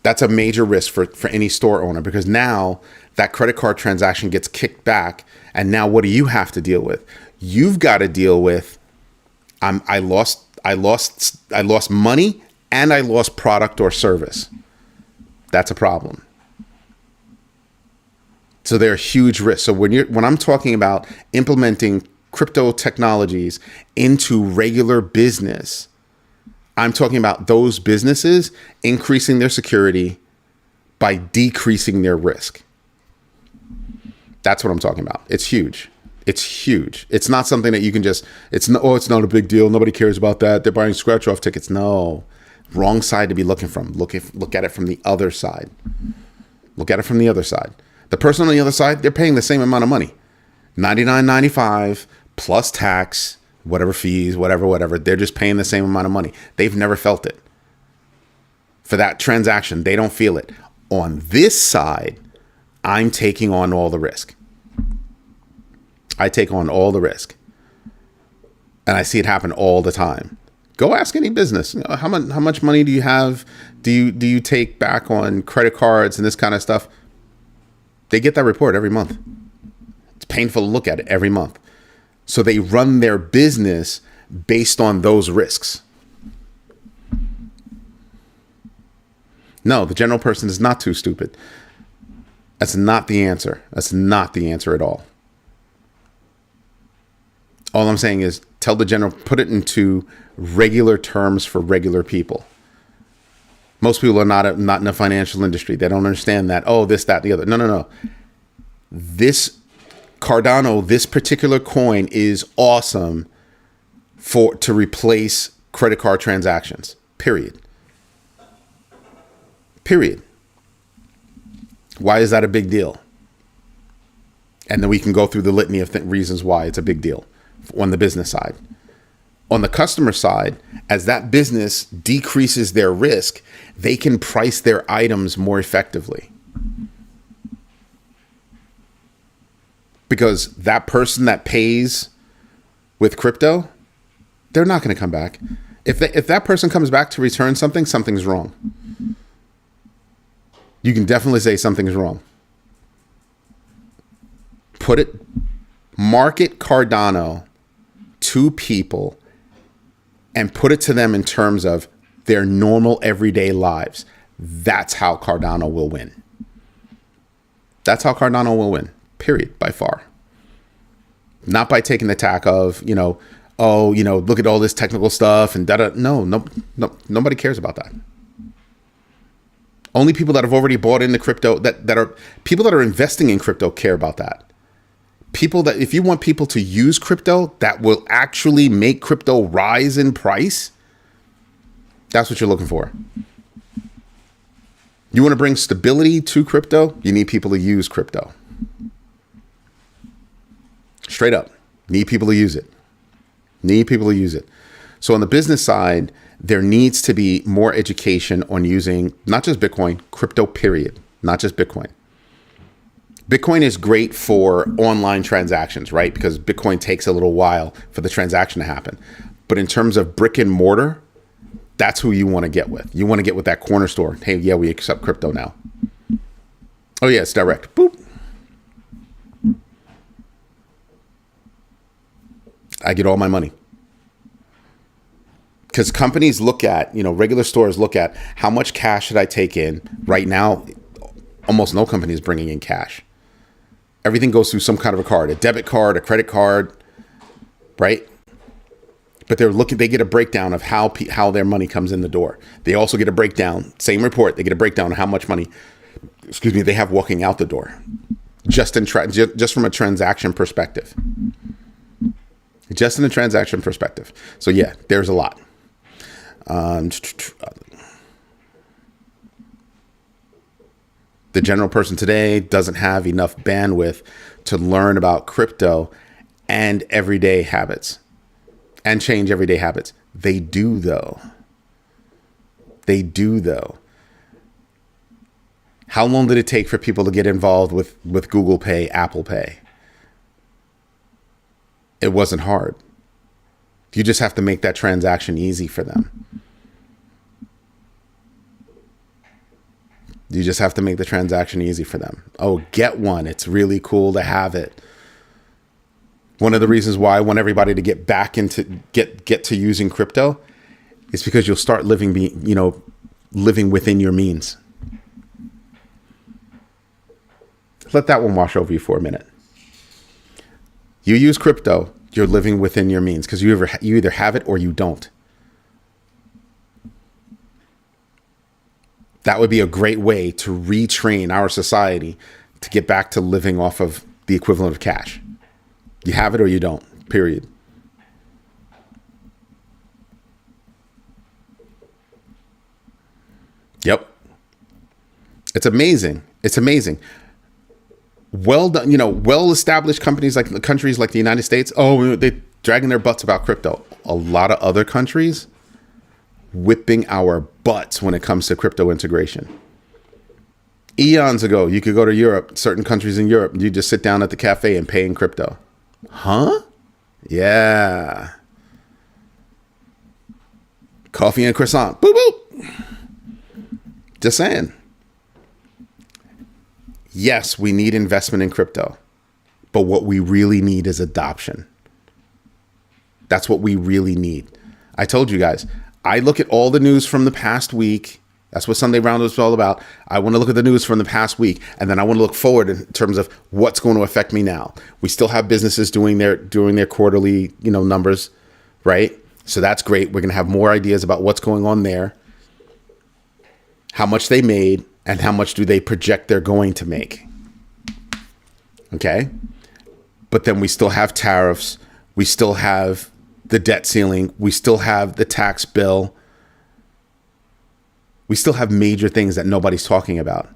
That's a major risk for any store owner, because now that credit card transaction gets kicked back, and now what do you have to deal with? You've got to deal with, I lost money and I lost product or service. That's a problem. So there are huge risks. So when I'm talking about implementing crypto technologies into regular business, I'm talking about those businesses increasing their security by decreasing their risk. That's what I'm talking about. It's huge. It's huge. It's not something that you can just, it's not a big deal. Nobody cares about that. They're buying scratch off tickets. No, wrong side to be looking from. Look at it from the other side. Look at it from the other side. The person on the other side, they're paying the same amount of money, $99.95 plus tax, whatever fees, whatever. They're just paying the same amount of money. They've never felt it. For that transaction, they don't feel it. On this side, I'm taking on all the risk. I take on all the risk. And I see it happen all the time. Go ask any business. You know, how much money do you have? Do you take back on credit cards and this kind of stuff? They get that report every month. It's painful to look at it every month. So they run their business based on those risks. No, the general person is not too stupid. That's not the answer. That's not the answer at all. All I'm saying is tell the general, put it into regular terms for regular people. Most people are not in the financial industry. They don't understand that. Oh, this, that, the other. No. This Cardano, this particular coin is awesome to replace credit card transactions. Period. Why is that a big deal? And then we can go through the litany of reasons why it's a big deal on the business side. On the customer side, as that business decreases their risk, they can price their items more effectively. Because that person that pays with crypto, they're not going to come back. If that person comes back to return something, something's wrong. You can definitely say something's wrong. Market Cardano to people and put it to them in terms of their normal everyday lives. That's how Cardano will win. That's how Cardano will win, period, by far. Not by taking the tack of, look at all this technical stuff and da-da. No, nobody cares about that. Only people that have already bought into crypto, that are people that are investing in crypto, care about that. If you want people to use crypto that will actually make crypto rise in price, that's what you're looking for. You want to bring stability to crypto, you need people to use crypto. Straight up, need people to use it. So on the business side, there needs to be more education on using not just Bitcoin, crypto, period, not just Bitcoin. Bitcoin is great for online transactions, right? Because Bitcoin takes a little while for the transaction to happen. But in terms of brick and mortar, that's who you want to get with. You want to get with that corner store. Hey, yeah, we accept crypto now. Oh, yeah, it's direct. Boop. I get all my money. Because companies look at, regular stores look at how much cash should I take in. Right now, almost no company is bringing in cash. Everything goes through some kind of a card, a debit card, a credit card, right? But they get a breakdown of how their money comes in the door. They also get a breakdown, same report, they get a breakdown of how much money, they have walking out the door, just from a transaction perspective. Just in a transaction perspective. So yeah, there's a lot. The general person today doesn't have enough bandwidth to learn about crypto and everyday habits and change everyday habits. They do though. How long did it take for people to get involved with Google Pay, Apple Pay? It wasn't hard. You just have to make that transaction easy for them. You just have to make the transaction easy for them. Oh, get one. It's really cool to have it. One of the reasons why I want everybody to get back into get to using crypto is because you'll start living within your means. Let that one wash over you for a minute. You use crypto, you're living within your means because you either have it or you don't. That would be a great way to retrain our society to get back to living off of the equivalent of cash. You have it or you don't, period. Yep. It's amazing. Well done, well-established countries like the United States, they're dragging their butts about crypto. A lot of other countries whipping our butts when it comes to crypto integration. Eons ago, you could go to Europe, certain countries in Europe, and you just sit down at the cafe and pay in crypto. Huh? Yeah. Coffee and croissant. Boop, boop. Just saying. Yes, we need investment in crypto, but what we really need is adoption. That's what we really need. I told you guys, I look at all the news from the past week. That's what Sunday Roundup is all about. I want to look at the news from the past week, and then I want to look forward in terms of what's going to affect me now. We still have businesses doing their quarterly, numbers, right? So that's great. We're going to have more ideas about what's going on there, how much they made, and how much do they project they're going to make. Okay? But then we still have tariffs. We still have the debt ceiling. We still have the tax bill. We still have major things that nobody's talking about.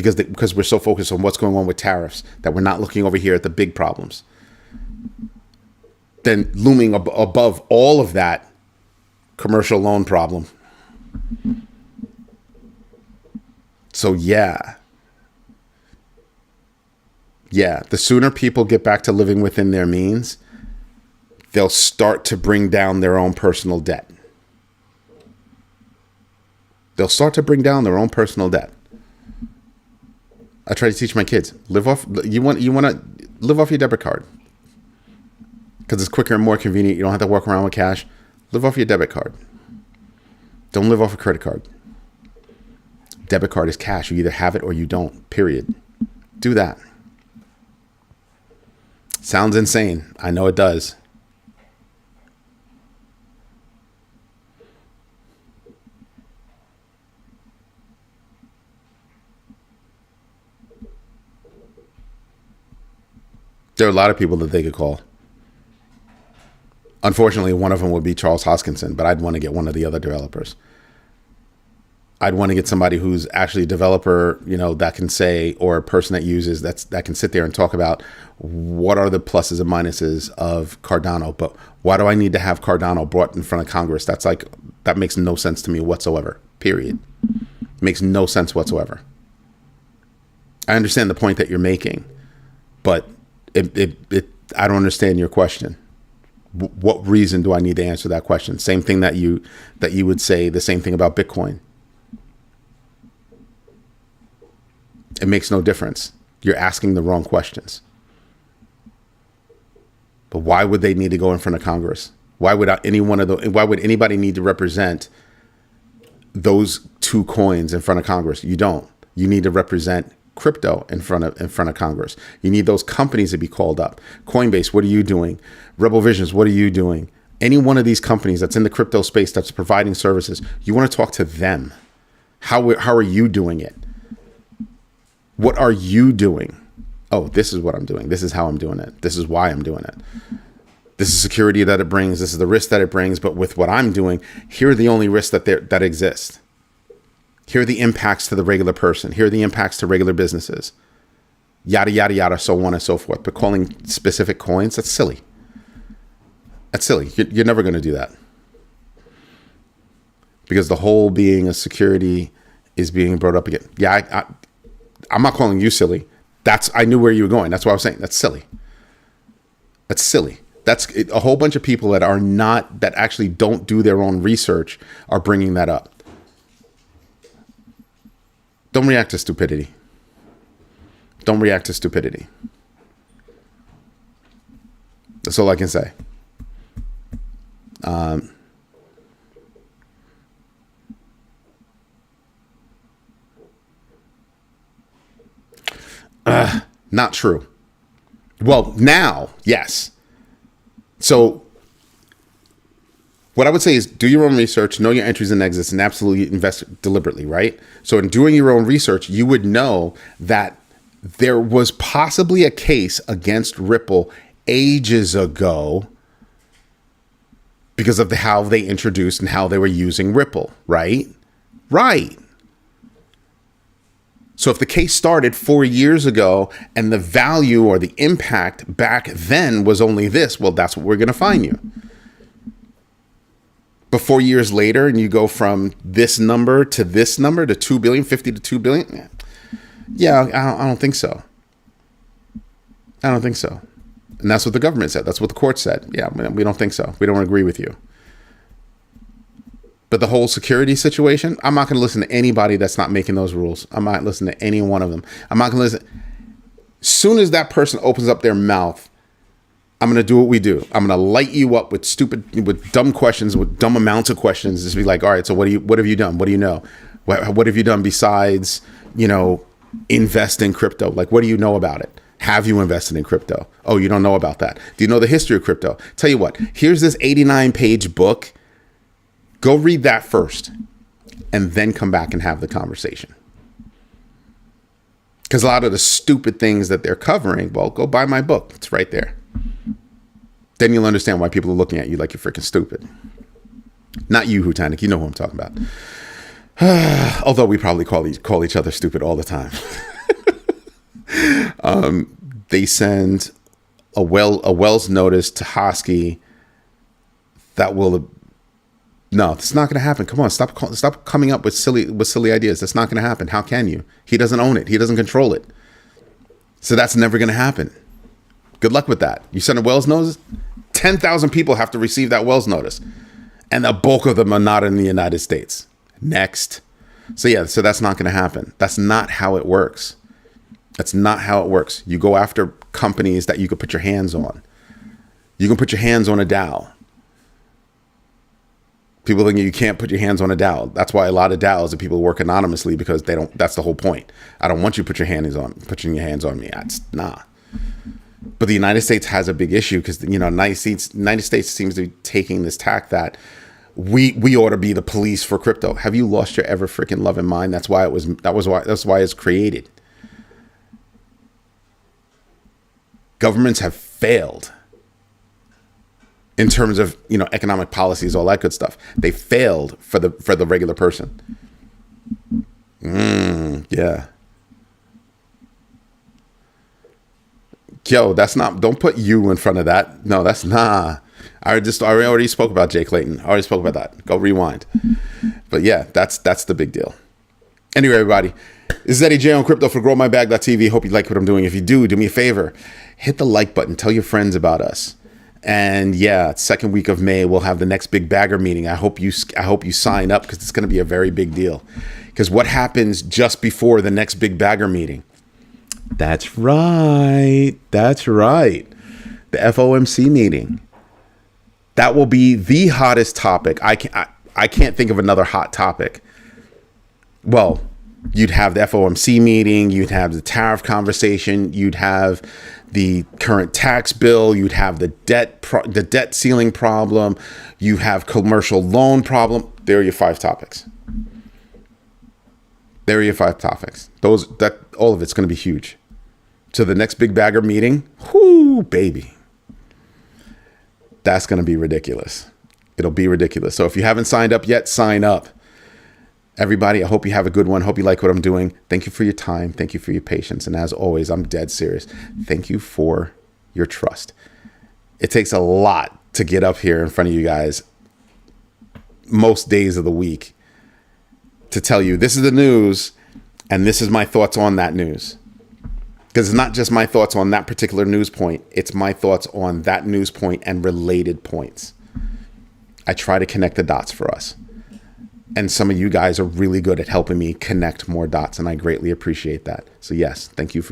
because we're so focused on what's going on with tariffs that we're not looking over here at the big problems. Then looming above all of that, commercial loan problem. So yeah, the sooner people get back to living within their means, they'll start to bring down their own personal debt. They'll start to bring down their own personal debt. I try to teach my kids, you want to live off your debit card because it's quicker and more convenient. You don't have to walk around with cash. Live off your debit card. Don't live off a credit card. Debit card is cash. You either have it or you don't, period. Do that. Sounds insane. I know it does. There are a lot of people that they could call. Unfortunately, one of them would be Charles Hoskinson, but I'd want to get one of the other developers. I'd want to get somebody who's actually a developer, that can say, or a person that uses that can sit there and talk about what are the pluses and minuses of Cardano. But why do I need to have Cardano brought in front of Congress? That makes no sense to me whatsoever. Period. It makes no sense whatsoever. I understand the point that you're making, but I don't understand your question. What reason do I need to answer that question? Same thing that you would say the same thing about Bitcoin. It makes no difference. You're asking the wrong questions. But why would they need to go in front of Congress? Why would anybody need to represent those two coins in front of Congress? You don't. You need to represent crypto in front of Congress. You need those companies to be called up. Coinbase, what are you doing? Rebel Visions, what are you doing? Any one of these companies that's in the crypto space that's providing services, you want to talk to them. How are you doing it? What are you doing? Oh, this is what I'm doing. This is how I'm doing it. This is why I'm doing it. This is security that it brings. This is the risk that it brings. But with what I'm doing, here are the only risks that exist. Here are the impacts to the regular person. Here are the impacts to regular businesses. Yada, yada, yada, so on and so forth. But calling specific coins, that's silly. That's silly. You're never going to do that. Because the whole being a security is being brought up again. Yeah, I'm not calling you silly. I knew where you were going. That's why I was saying that's silly. That's silly. That's a whole bunch of people that actually don't do their own research are bringing that up. Don't react to stupidity. Don't react to stupidity. That's all I can say. Not true. Well, now, yes. So what I would say is do your own research, know your entries and exits, and absolutely invest deliberately, right? So in doing your own research, you would know that there was possibly a case against Ripple ages ago because of how they introduced and how they were using Ripple, right? Right. So if the case started 4 years ago and the value or the impact back then was only this, well, that's what we're going to fine you. But 4 years later, and you go from this number to 2 billion, 50 to 2 billion. Yeah, I don't think so. I don't think so. And that's what the government said. That's what the court said. Yeah, we don't think so. We don't agree with you. But the whole security situation, I'm not going to listen to anybody that's not making those rules. I'm not listening to any one of them. I'm not going to listen. As soon as that person opens up their mouth, I'm going to do what we do. I'm going to light you up with dumb questions, with dumb amounts of questions. Just be like, all right, so what have you done? What do you know? What have you done besides, invest in crypto? Like, what do you know about it? Have you invested in crypto? Oh, you don't know about that. Do you know the history of crypto? Tell you what, here's this 89-page book. Go read that first and then come back and have the conversation. Because a lot of the stupid things that they're covering, well, go buy my book. It's right there. Then you'll understand why people are looking at you like you're freaking stupid. Not you, Hutanik. You know who I'm talking about. Although we probably call each other stupid all the time. They send a Wells notice to Hosky that will. No, it's not going to happen. Come on, stop coming up with silly ideas. That's not going to happen. How can you? He doesn't own it. He doesn't control it. So that's never going to happen. Good luck with that. You send a Wells notice, 10,000 people have to receive that Wells notice, and the bulk of them are not in the United States. Next. So yeah, so that's not going to happen. That's not how it works. That's not how it works. You go after companies that you can put your hands on. You can put your hands on a DAO. People think you can't put your hands on a DAO. That's why a lot of DAOs and people work anonymously, because they don't. That's the whole point. I don't want you to put your hands on me. That's nah. But the United States has a big issue because United States seems to be taking this tack that we ought to be the police for crypto. Have you lost your ever freaking loving mind? That's why it's created. Governments have failed in terms of economic policies, all that good stuff. They failed for the regular person. Yeah. Yo, that's not. Don't put you in front of that. No, that's nah. I already spoke about Jay Clayton. I already spoke about that. Go rewind. But yeah, that's the big deal. Anyway, everybody, this is Eddie J on Crypto for GrowMyBag.tv. Hope you like what I'm doing. If you do me a favor, hit the like button. Tell your friends about us. And yeah, second week of May, we'll have the next big bagger meeting. I hope you sign up, because it's going to be a very big deal. Because what happens just before the next big bagger meeting? That's right. The FOMC meeting. That will be the hottest topic. I can't think of another hot topic. Well, you'd have the FOMC meeting, you'd have the tariff conversation, you'd have the current tax bill, you'd have the debt ceiling problem, you have commercial loan problem. There are your 5 topics. All of it's going to be huge. So the next big bagger meeting, whoo, baby. That's going to be ridiculous. It'll be ridiculous. So if you haven't signed up yet, sign up. Everybody, I hope you have a good one. Hope you like what I'm doing. Thank you for your time. Thank you for your patience. And as always, I'm dead serious. Thank you for your trust. It takes a lot to get up here in front of you guys most days of the week to tell you this is the news and this is my thoughts on that news. Because it's not just my thoughts on that particular news point. It's my thoughts on that news point and related points. I try to connect the dots for us. And some of you guys are really good at helping me connect more dots, and I greatly appreciate that. So yes, thank you for